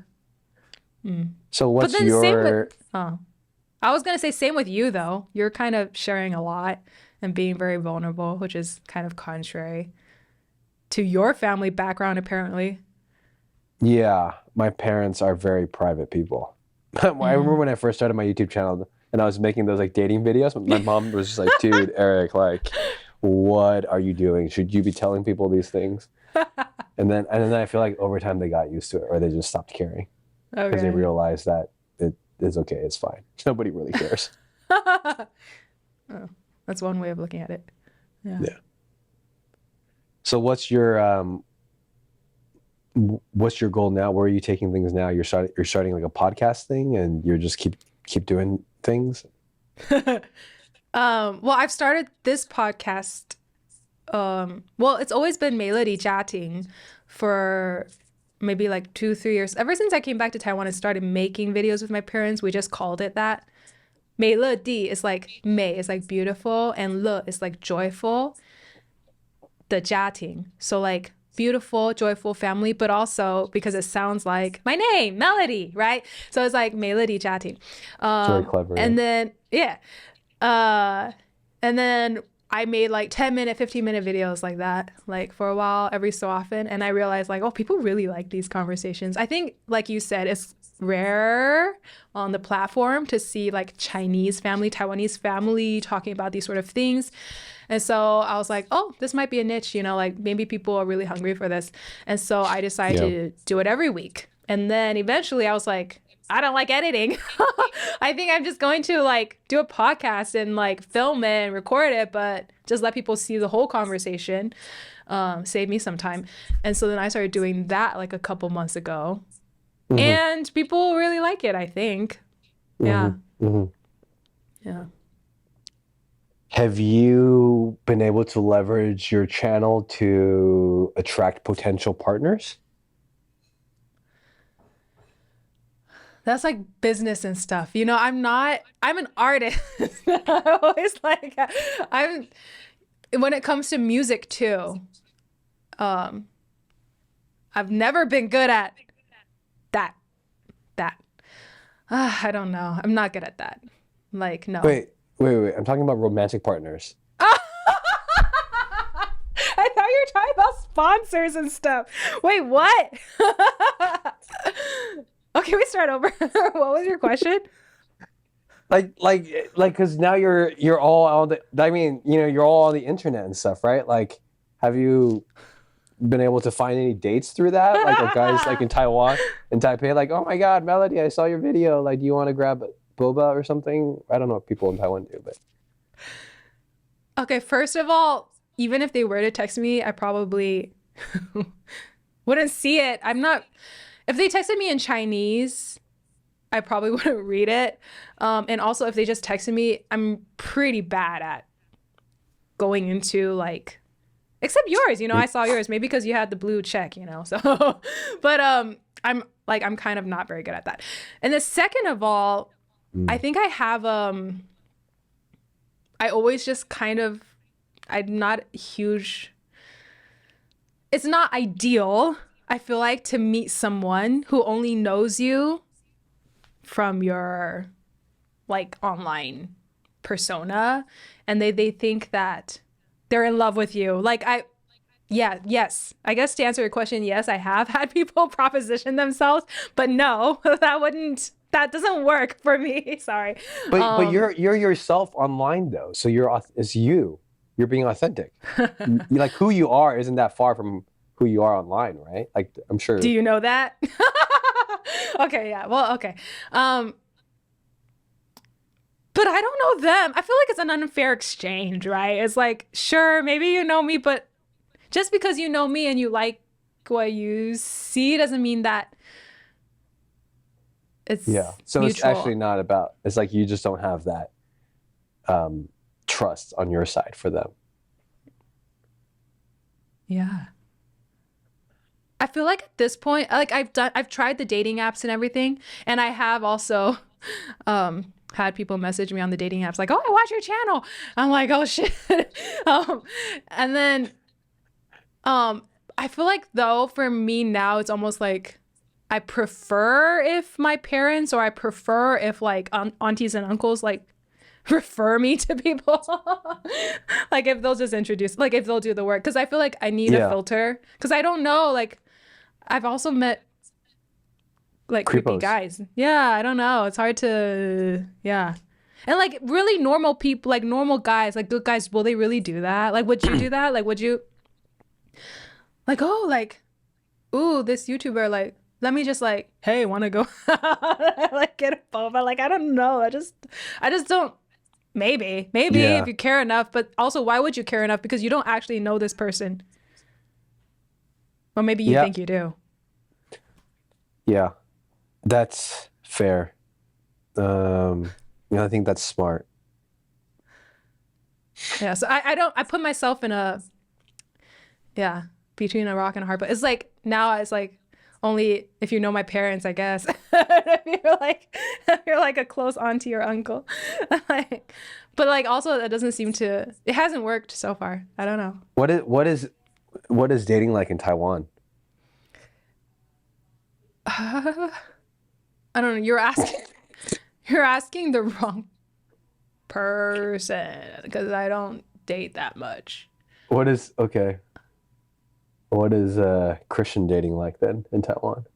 A: So
B: But
A: what's
B: then same
A: your
B: with, oh, I was gonna say same with you though. You're kind of sharing a lot and being very vulnerable, which is kind of contrary to your family background, apparently.
A: Yeah, my parents are very private people. I remember when I first started my YouTube channel and I was making those like dating videos. My mom was just like, "Dude, Eric, like, what are you doing? Should you be telling people these things?" And then I feel like over time they got used to it, or they just stopped caring because they
B: Okay.
A: realized that it is okay, it's fine. Nobody really cares.
B: Oh, that's one way of looking at it. Yeah.
A: Yeah. So what's your goal now? Where are you taking things now? You're starting like a podcast thing, and you're just keep doing things.
B: Well, I've started this podcast. Well, it's always been 美乐蒂家庭 for maybe like 2, 3 years. Ever since I came back to Taiwan and started making videos with my parents, we just called it that. 美乐蒂 is like 美 is like beautiful, and 乐 is like joyful. The 家庭, so like beautiful, joyful family, but also because it sounds like my name, Melody, right? So it's like 美乐蒂家庭.
A: It's very clever.
B: And
A: Yeah.
B: then yeah, and then I made like 10-minute, 15-minute videos like that, like for a while, every so often. And I realized like, oh, people really like these conversations. I think, like you said, it's rare on the platform to see like Chinese family, Taiwanese family talking about these sort of things. And so I was like, oh, this might be a niche, you know, like maybe people are really hungry for this. And so I decided
A: Yeah.
B: to do it every week. And then eventually I was like, I don't like editing. I think I'm just going to like do a podcast and like film it and record it, but just let people see the whole conversation, save me some time. And so then I started doing that like a couple months ago. And people really like it, I think. Yeah. Yeah.
A: Have you been able to leverage your channel to attract potential partners?
B: That's like business and stuff. You know, I'm an artist. I always like, when it comes to music too, I've never been good at that. I don't know. I'm not good at that. Like, no.
A: Wait. I'm talking about romantic partners.
B: I thought you were talking about sponsors and stuff. Wait, what? Okay, we start over. What was your question?
A: Like, because now you're all on the. I mean, you're all on the internet and stuff, right? Like, have you been able to find any dates through that? Like, are guys like in Taiwan, in Taipei, like, oh my God, Melody, I saw your video. Like, do you want to grab boba or something? I don't know what people in Taiwan do, but.
B: Okay, first of all, even if they were to text me, I probably wouldn't see it. If they texted me in Chinese, I probably wouldn't read it. And also, if they just texted me, I'm pretty bad at going into like, except yours, I saw yours, maybe because you had the blue check, so, but I'm kind of not very good at that. And the second of all, I think I have, I always just kind of, I'm not huge, it's not ideal, I feel like, to meet someone who only knows you from your like online persona, and they think that they're in love with you. Like yes. I guess to answer your question, yes, I have had people proposition themselves, but no, that doesn't work for me. Sorry.
A: But you're yourself online though, so it's you. You're being authentic. Like who you are isn't that far from who you are online, right? Like I'm sure.
B: Do you know that? Okay, yeah. Well, okay. But I don't know them. I feel like it's an unfair exchange, right? It's like, sure, maybe you know me, but just because you know me and you like what you see doesn't mean that it's
A: So
B: mutual.
A: it's actually not about. It's like you just don't have that trust on your side for them.
B: Yeah. I feel like at this point, like I've tried the dating apps and everything, and I have also had people message me on the dating apps like, "Oh, I watch your channel." I'm like, "Oh shit." And then I feel like though for me now it's almost like I prefer if my parents or I prefer if like aunties and uncles like refer me to people. Like if they'll just introduce, like if they'll do the work, because I feel like I need a filter, because I don't know, like I've also met like creepy guys. Yeah, I don't know, it's hard to and like really normal people, like normal guys, like good guys, will they really do that? Like would you do that? Like would you like, oh, like, ooh, this YouTuber, like, let me just like, hey, want to go like get a phone? But like I don't know, I just don't. Maybe if you care enough, but also why would you care enough? Because you don't actually know this person. Or maybe you think you do.
A: Yeah, that's fair. I think that's smart.
B: Yeah, so I put myself in between a rock and a hard place. It's like, now it's like, only if you know my parents, I guess. if you're like a close auntie or uncle. Like, but like also that doesn't seem to, it hasn't worked so far. I don't know.
A: What is dating like in Taiwan?
B: I don't know. You're asking the wrong person, because I don't date that much.
A: What is Christian dating like then in Taiwan?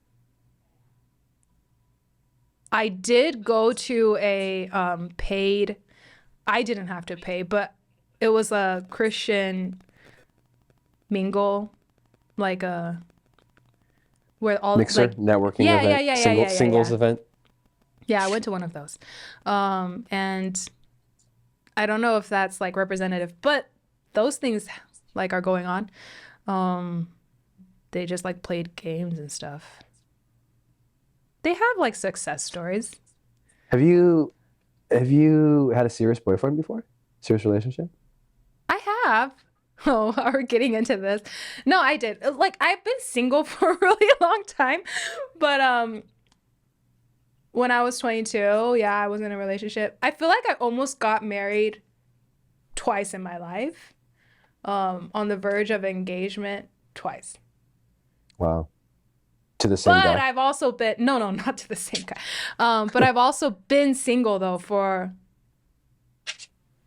B: I did go to a paid, I didn't have to pay, but it was a Christian mingle, like a where all
A: mixer
B: like,
A: networking event, singles event.
B: Yeah, I went to one of those, and I don't know if that's like representative, but those things like are going on. They just like played games and stuff. They have like success stories.
A: Have you had a serious boyfriend before? Serious relationship?
B: I have. Oh, we're getting into this. No, I did. Like I've been single for a really long time, but when I was 22, yeah, I was in a relationship. I feel like I almost got married twice in my life. On the verge of engagement twice.
A: Wow. To the same guy?
B: But I've also been, no, not to the same guy. But I've also been single though for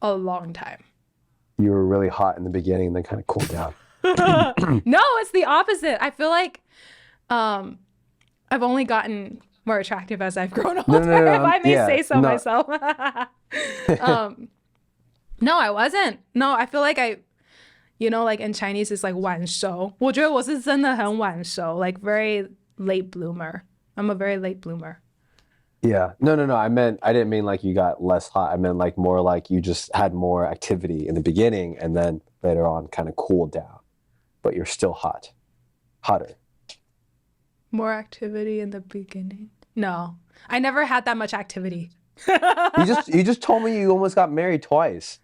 B: a long time.
A: You were really hot in the beginning and then kind of cooled down.
B: No, it's the opposite. I feel like I've only gotten more attractive as I've grown older, if I may say so myself. No, I wasn't. No, I feel like like in Chinese it's like 晚熟. 我觉得我是真的很晚熟, like very late bloomer. I'm a very late bloomer.
A: Yeah. No. I didn't mean like you got less hot. I meant like more like you just had more activity in the beginning and then later on kind of cooled down. But you're still hotter.
B: More activity in the beginning? No. I never had that much activity.
A: You just told me you almost got married twice.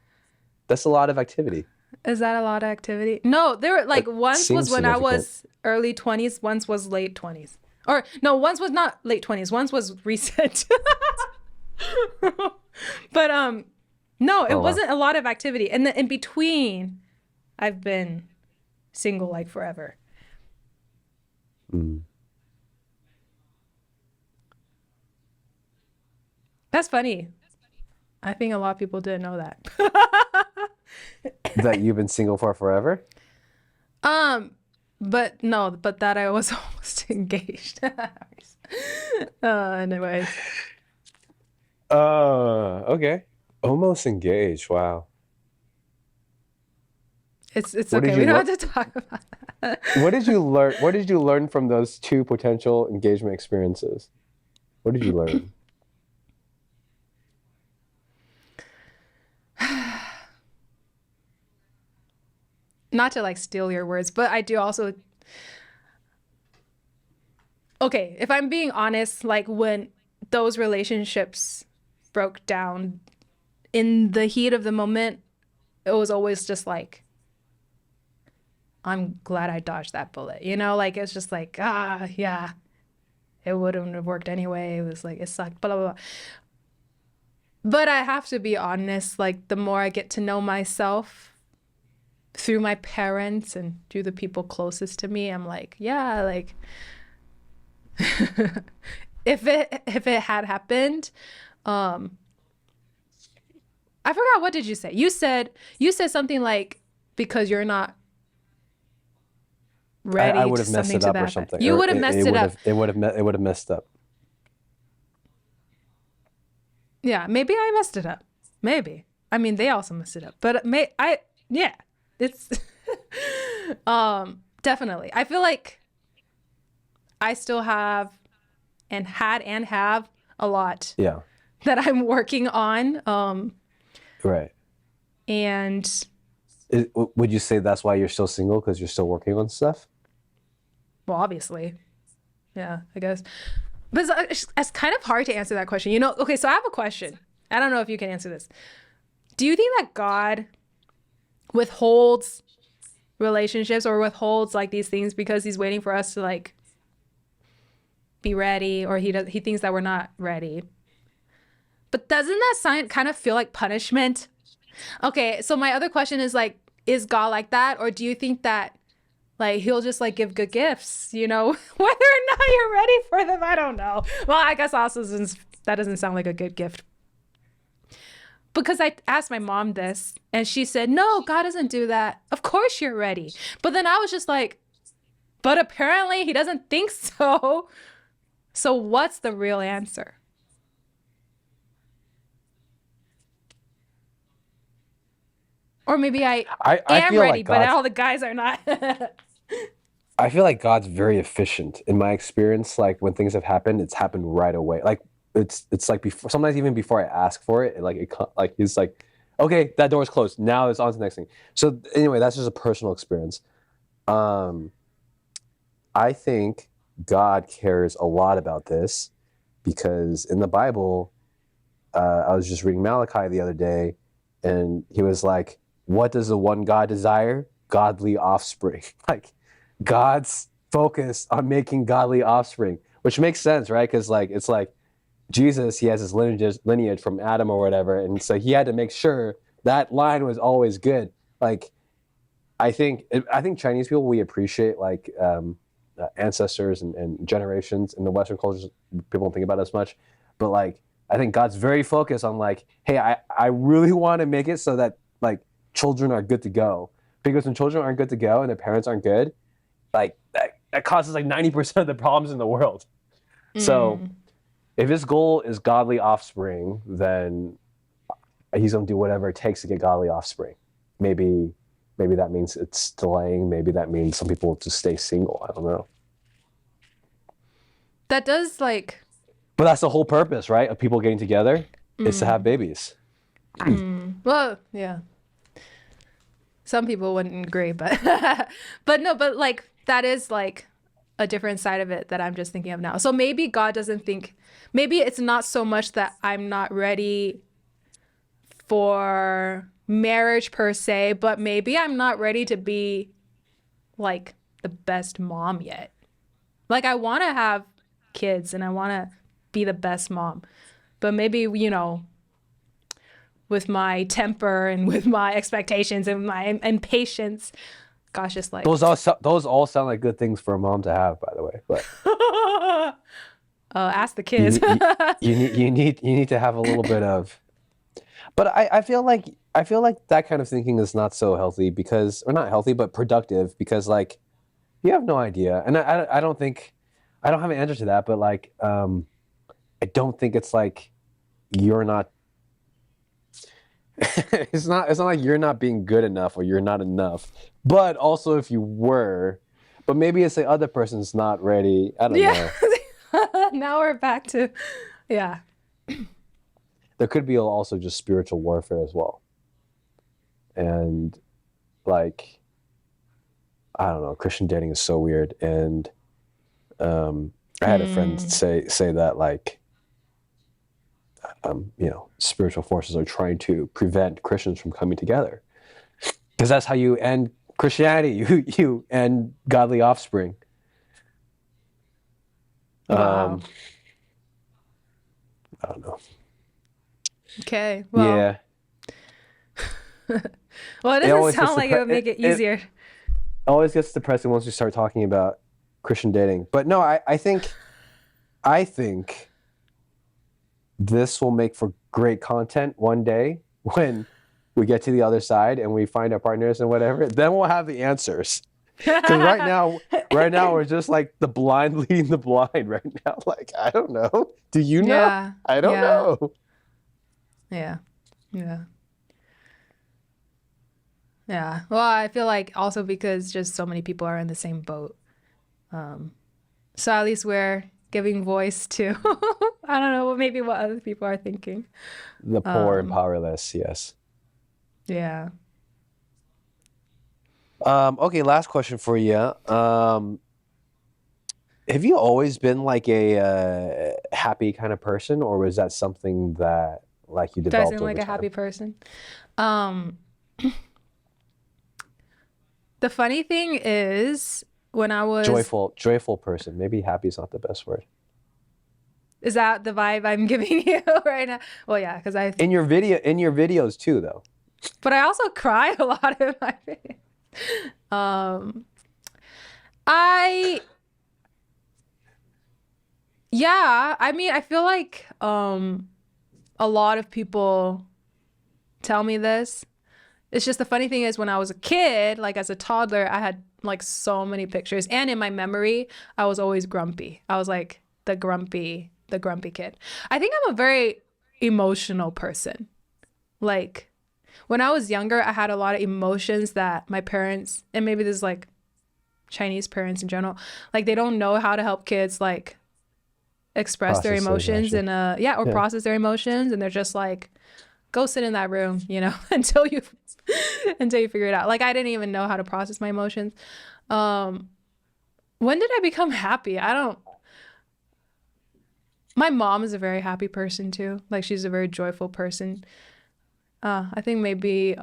A: That's a lot of activity.
B: Is that a lot of activity? No, there were like once was when I was early 20s, once was late 20s. Or no, once was not late 20s, once was recent. But no, it wasn't a lot of activity. And in between, I've been single like forever.
A: Mm.
B: That's funny. I think a lot of people didn't know that.
A: That you've been single for forever?
B: But no, but that I was almost engaged. Anyway.
A: Okay. Almost engaged. Wow.
B: It's okay. We don't have to talk about that.
A: What did you learn? What did you learn from those two potential engagement experiences? What did you learn?
B: Not to like steal your words, but I do also. Okay, if I'm being honest, like when those relationships broke down in the heat of the moment, it was always just like, I'm glad I dodged that bullet. You know, like it's just like, yeah, it wouldn't have worked anyway. It was like, it sucked, blah, blah, blah. But I have to be honest, like the more I get to know myself through my parents and through the people closest to me, I'm like, yeah, like if it had happened, I forgot, what did you say? You said something like, because you're not ready.
A: I would have messed it up or something.
B: You would have messed it up.
A: It would have messed up.
B: Yeah, maybe I messed it up. Maybe. I mean, they also messed it up. But yeah, it's definitely. I feel like I still have and have a lot that I'm working on.
A: Right.
B: And
A: would you say that's why you're still single, because you're still working on stuff?
B: Well, obviously. Yeah, I guess. But it's kind of hard to answer that question. You know, okay, so I have a question. I don't know if you can answer this. Do you think that God withholds relationships or withholds like these things because he's waiting for us to like be ready, or he thinks that we're not ready? But doesn't that sign kind of feel like punishment? Okay, so my other question is like, is God like that? Or do you think that like he'll just like give good gifts, you know, whether or not you're ready for them? I don't know. Well, I guess also that doesn't sound like a good gift. Because I asked my mom this and she said, no, God doesn't do that. Of course you're ready. But then I was just like, but apparently he doesn't think so. So what's the real answer? Or maybe I am ready, like but all the guys are not.
A: I feel like God's very efficient. In my experience, like when things have happened, it's happened right away. Like it's like before, sometimes even before I ask for it, like he's like, okay, that door is closed. Now it's on to the next thing. So anyway, that's just a personal experience. I think God cares a lot about this because in the Bible, I was just reading Malachi the other day, and he was like, what does the one God desire? Godly offspring. Like God's focused on making godly offspring, which makes sense, right? Because like it's like Jesus, he has his lineage from Adam or whatever, and so he had to make sure that line was always good. Like I think Chinese people, we appreciate like ancestors and generations. In the Western cultures, people don't think about it as much, but like I think God's very focused on like, hey, I really want to make it so that like children are good to go, because when children aren't good to go and their parents aren't good, like that causes like 90% of the problems in the world. So if his goal is godly offspring, then he's gonna do whatever it takes to get godly offspring. Maybe that means it's delaying. Maybe that means some people just stay single. I don't know.
B: That does like.
A: But that's the whole purpose, right? Of people getting together is to have babies.
B: Well, yeah. Some people wouldn't agree, but but like that is like a different side of it that I'm just thinking of now. So maybe God doesn't think, maybe it's not so much that I'm not ready for marriage per se, but maybe I'm not ready to be like the best mom yet. Like I want to have kids and I want to be the best mom, but maybe, you know, with my temper and with my expectations and my impatience, gosh, just like
A: those all sound like good things for a mom to have, by the way. But
B: ask the kids.
A: you need to have a little bit of. But I feel like that kind of thinking is not so healthy because, or not healthy, but productive because like you have no idea, and I don't think I don't have an answer to that, but like I don't think it's like you're not. It's not like you're not being good enough or you're not enough. But also if you were, but maybe it's the other person's not ready. I don't
B: Yeah.
A: know.
B: Now we're back to, yeah.
A: There could be also just spiritual warfare as well. And like I don't know, Christian dating is so weird. And I had a friend say that like spiritual forces are trying to prevent Christians from coming together because that's how you end Christianity. You end godly offspring.
B: Wow.
A: I don't know.
B: Okay. Well,
A: Yeah.
B: well, it doesn't sound like it would make it easier.
A: It always gets depressing once we start talking about Christian dating. But no, I think this will make for great content one day when we get to the other side and we find our partners and whatever. Then we'll have the answers. Because right now we're just like the blind leading the blind right now. Like, I don't know. Do you know?
B: Yeah.
A: I don't know.
B: Yeah. Yeah. Yeah. Well, I feel like also because just so many people are in the same boat. So at least we're giving voice to, I don't know, maybe what other people are thinking.
A: The poor and powerless, yes.
B: Yeah.
A: Okay, last question for you. Have you always been like a happy kind of person, or was that something that like you developed
B: Doesn't
A: over
B: like a
A: time?
B: happy person. The funny thing is when I was
A: Joyful person. Maybe happy is not the best word.
B: Is that the vibe I'm giving you right now? Well, yeah, because
A: in your videos too, though.
B: But I also cry a lot in my videos. I mean, I feel like a lot of people tell me this. It's just the funny thing is when I was a kid, like as a toddler, I had like so many pictures. And in my memory, I was always grumpy. I was like the grumpy kid. I think I'm a very emotional person. Like when I was younger, I had a lot of emotions that my parents, and maybe this is like Chinese parents in general, like they don't know how to help kids like express their emotions process their emotions, and they're just like, go sit in that room, until you figure it out. Like I didn't even know how to process my emotions. When did I become happy? My mom is a very happy person too. Like she's a very joyful person. I think maybe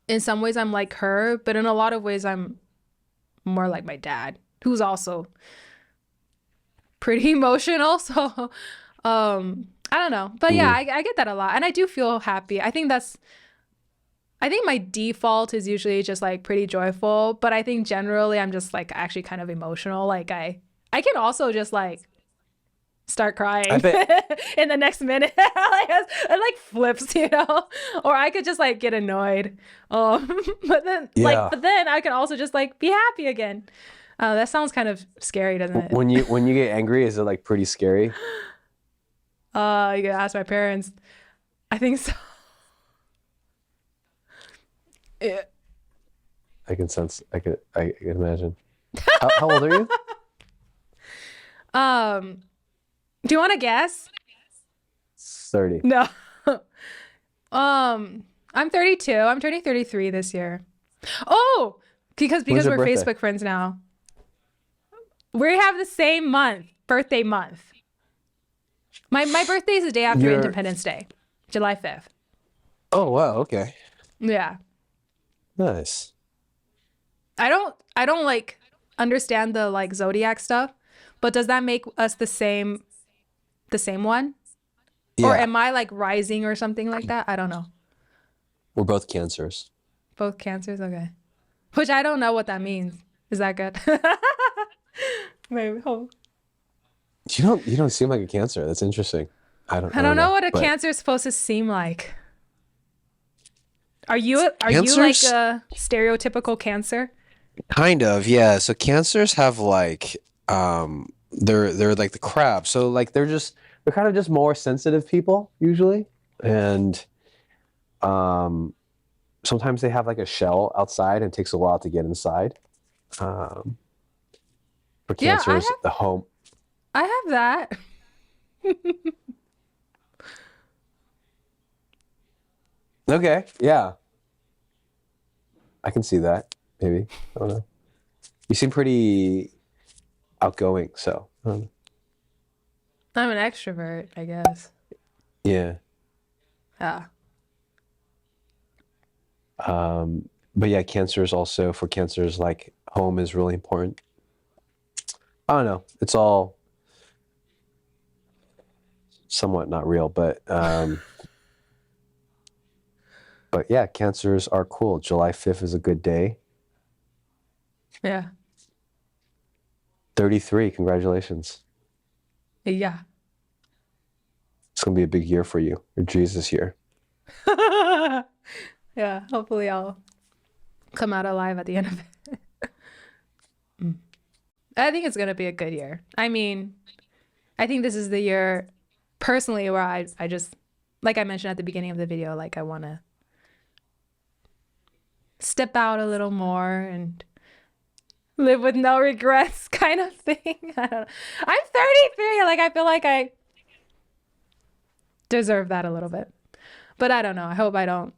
B: in some ways I'm like her, but in a lot of ways I'm more like my dad, who's also pretty emotional. So I don't know. But yeah, I get that a lot. And I do feel happy. I think my default is usually just like pretty joyful, but I think generally I'm just like actually kind of emotional. Like I can also just like start crying in the next minute. It like flips, or I could just like get annoyed. But then I can also just like be happy again. That sounds kind of scary, doesn't it?
A: When you get angry, is it like pretty scary?
B: You gotta ask my parents. I think so. Yeah.
A: I can sense. I can imagine. How old are you?
B: Do you want to guess?
A: 30.
B: No. I'm 32. I'm turning 33 this year. Oh, because we're
A: birthday?
B: Facebook friends now. We have the same birthday month. My birthday is the day after Independence Day, July 5th.
A: Oh wow, okay.
B: Yeah.
A: Nice.
B: I don't like understand the like zodiac stuff, but does that make us the same one?
A: Yeah.
B: Or am I like rising or something like that? I don't know.
A: We're both Cancers.
B: Both Cancers? Okay. Which I don't know what that means. Is that good? Maybe. Oh.
A: You don't seem like a Cancer. That's interesting. I
B: I don't know what a
A: but
B: Cancer is supposed to seem like. Are you like
A: Cancers,
B: a stereotypical Cancer?
A: kind of, yeah. So cancers have like they're like the crab. So like they're kind of just more sensitive people usually. And um sometimes they have like a shell outside and it takes a while to get inside. Um for
B: Yeah,
A: cancers, the home.
B: I have that.
A: Okay, yeah. I can see that. Maybe. I don't know. You seem pretty outgoing, so
B: I'm an extrovert, I guess.
A: yeah.
B: Yeah.
A: But yeah, cancers also for cancers like home is really important. I don't know. It's all somewhat not real, but yeah, cancers are cool. July 5th is a good day.
B: Yeah.
A: 33, congratulations.
B: Yeah.
A: It's gonna be a big year for you. Your Jesus year.
B: Yeah. Hopefully I'll come out alive at the end of it. I think it's gonna be a good year. I mean, I think this is the year personally where I just like I mentioned at the beginning of the video, like I wanna step out a little more and live with no regrets kind of thing. I don't know. I'm 33. Like I feel like I deserve that a little bit. But I don't know. I hope I don't.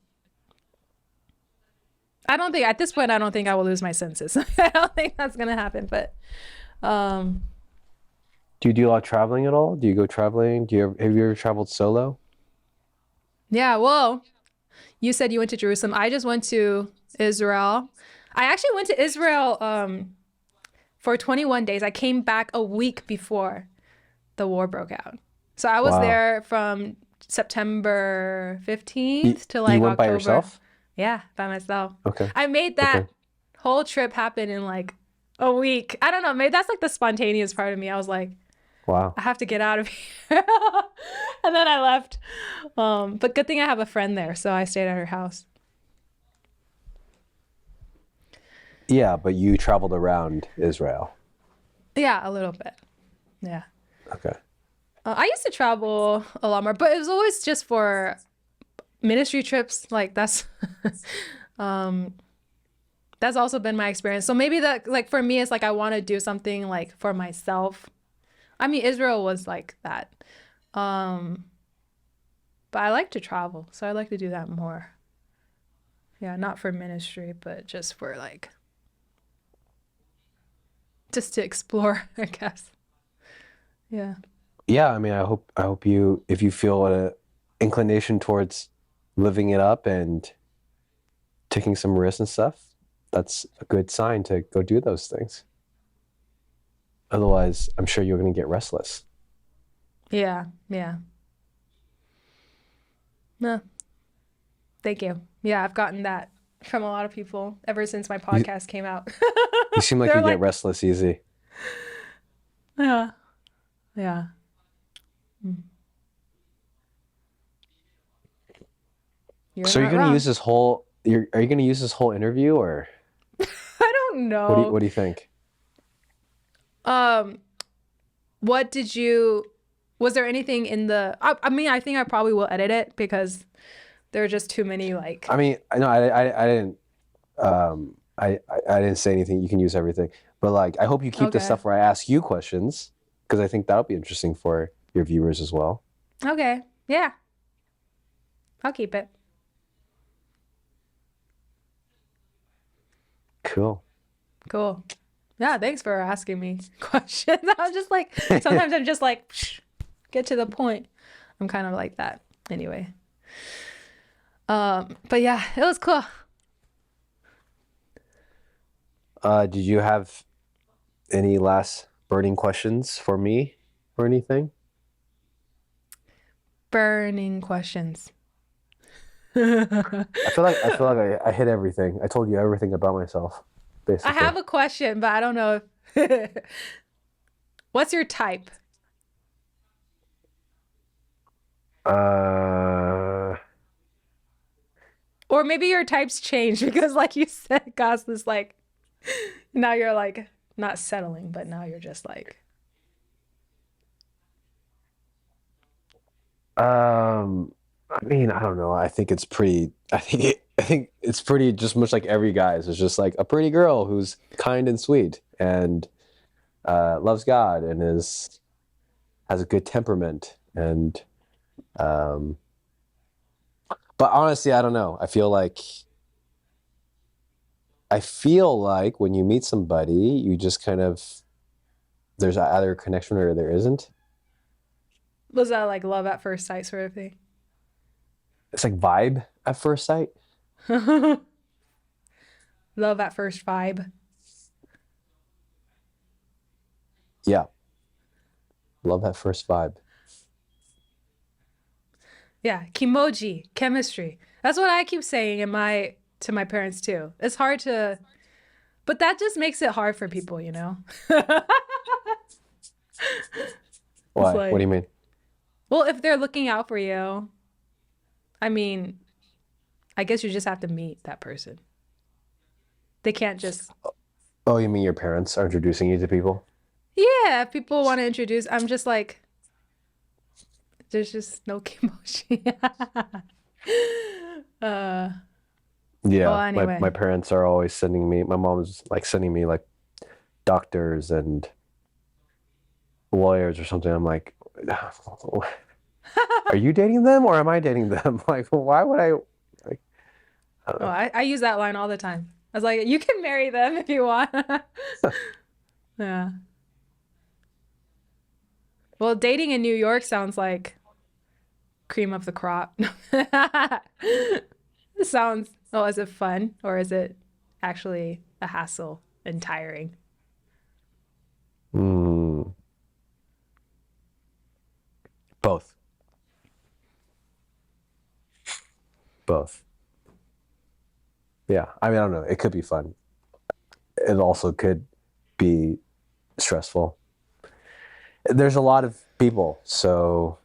B: I don't think at this point I don't think I will lose my senses. I don't think that's gonna happen. But
A: Do you do a lot of traveling at all? Do you go traveling? Have you ever traveled solo?
B: yeah, well, you said you went to Jerusalem. I just went to Israel. I actually went to Israel for 21 days. I came back a week before the war broke out. So I was
A: Wow.
B: there from September 15th
A: You,
B: to like
A: you went by
B: October.
A: yourself?
B: Yeah, by myself.
A: Okay.
B: I made that
A: Okay.
B: whole trip happen in like a week. I don't know. Maybe that's like the spontaneous part of me. I was like,
A: Wow.
B: I have to get out of here. And then I left. But good thing I have a friend there, so I stayed at her house.
A: Yeah, but you traveled around Israel.
B: Yeah, a little bit. Yeah.
A: Okay.
B: I used to travel a lot more, but it was always just for ministry trips. Like that's that's also been my experience. So maybe that like for me it's like I want to do something like for myself. I mean, Israel was like that. But I like to travel, so I like to do that more. Yeah, not for ministry, but just for like just to explore, I guess. Yeah.
A: Yeah, I mean, I hope you, if you feel an inclination towards living it up and taking some risks and stuff, that's a good sign to go do those things. Otherwise, I'm sure you're going to get restless.
B: Yeah, yeah. No, thank you. Yeah, I've gotten that from a lot of people ever since my podcast came out.
A: You seem like
B: They're
A: you
B: like,
A: get restless easy.
B: yeah, yeah. Mm. You're
A: So you're
B: not
A: going to
B: wrong.
A: use this whole, are you going to use this whole interview or
B: I don't know.
A: what do you think?
B: What did you, was there anything in the, I mean, I think I probably will edit it because there are just too many like,
A: I mean, I know I didn't I didn't say anything. You can use everything. But like I hope you keep the
B: okay.
A: stuff where I ask you questions because I think that'll be interesting for your viewers as well.
B: Okay. Yeah. I'll keep it.
A: Cool.
B: Cool. Yeah, thanks for asking me questions. I'm just like, sometimes I'm just like, get to the point. I'm kind of like that anyway. But yeah, it was cool.
A: Did you have any last burning questions for me or anything?
B: Burning questions.
A: I feel like I hit everything. I told you everything about myself, basically.
B: I have a question, but I don't know if... What's your type? Or maybe your types change because, like you said, Gus is like, now you're like not settling, but now you're just like,
A: I mean, I don't know. I think it's pretty. I think it's pretty just much like every guy's. It's just like a pretty girl who's kind and sweet and loves God and has a good temperament and but honestly, I don't know. I feel like when you meet somebody, you just kind of there's either a connection or there isn't.
B: was that like love at first sight sort of thing?
A: It's like vibe at first sight.
B: Love at first vibe.
A: Yeah. Love at first vibe.
B: Yeah, kimoji, chemistry. That's what I keep saying to my parents too. It's hard to, but that just makes it hard for people, you know?
A: Why?
B: like-
A: What do you mean?
B: Well, if they're looking out for you, I mean, I guess you just have to meet that person. They can't just,
A: Oh, you mean your parents are introducing you to people?
B: yeah, if people want to introduce, I'm just like, there's just no kimoji.
A: Yeah,
B: Well, anyway.
A: my parents are always sending me, my mom's like sending me like doctors and lawyers or something. I'm like, are you dating them or am I dating them? Like, why would I? Like, I don't
B: Oh,
A: know.
B: I use that line all the time. I was like, you can marry them if you want. Yeah. Well, dating in New York sounds like cream of the crop. It sounds, oh, is it fun or is it actually a hassle and tiring?
A: Mm, both. Both. Yeah, I mean, I don't know. It could be fun. It also could be stressful. There's a lot of people, so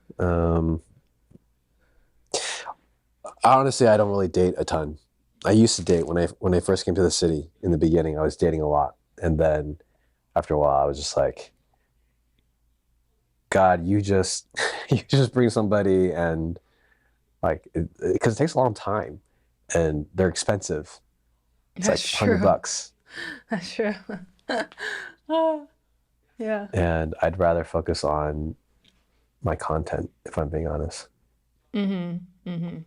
A: honestly, I don't really date a ton. I used to date when I first came to the city in the beginning. I was dating a lot, and then after a while, I was just like, God, you just you just bring somebody and like because it takes a long time, and they're expensive. It's like
B: That's
A: $100
B: true.
A: bucks,
B: That's true. Oh, yeah.
A: and I'd rather focus on my content if I'm being honest.
B: Mm-hmm. Mm-hmm.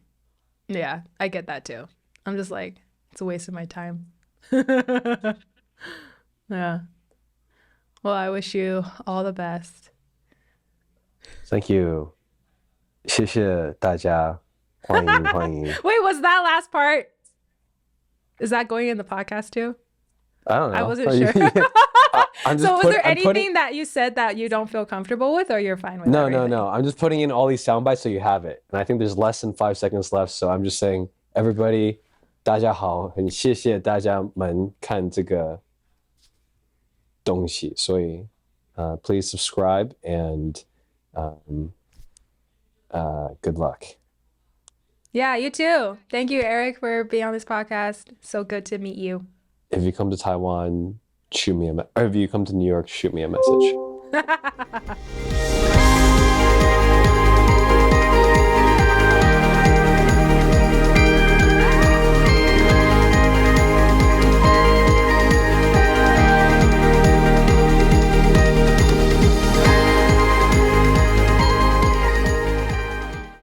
B: Yeah, I get that too. I'm just like, it's a waste of my time. Yeah. Well, I wish you all the best.
A: Thank you. 谢谢大家，欢迎欢迎。
B: Wait, was that last part? Is that going in the podcast too?
A: I don't know.
B: I wasn't sure.
A: I'm just
B: So was
A: put-
B: there
A: I'm
B: anything
A: putting-
B: that you said that you don't feel comfortable with or you're fine with
A: No,
B: everything?
A: no. I'm just putting in all these sound bites so you have it. And I think there's less than 5 seconds left, so I'm just saying, everybody, 大家好，很谢谢大家们看这个东西。所以please subscribe and good luck.
B: Yeah, you too. Thank you, Eric, for being on this podcast. So good to meet you.
A: If you come to Taiwan, or if you come to New York, shoot me a message.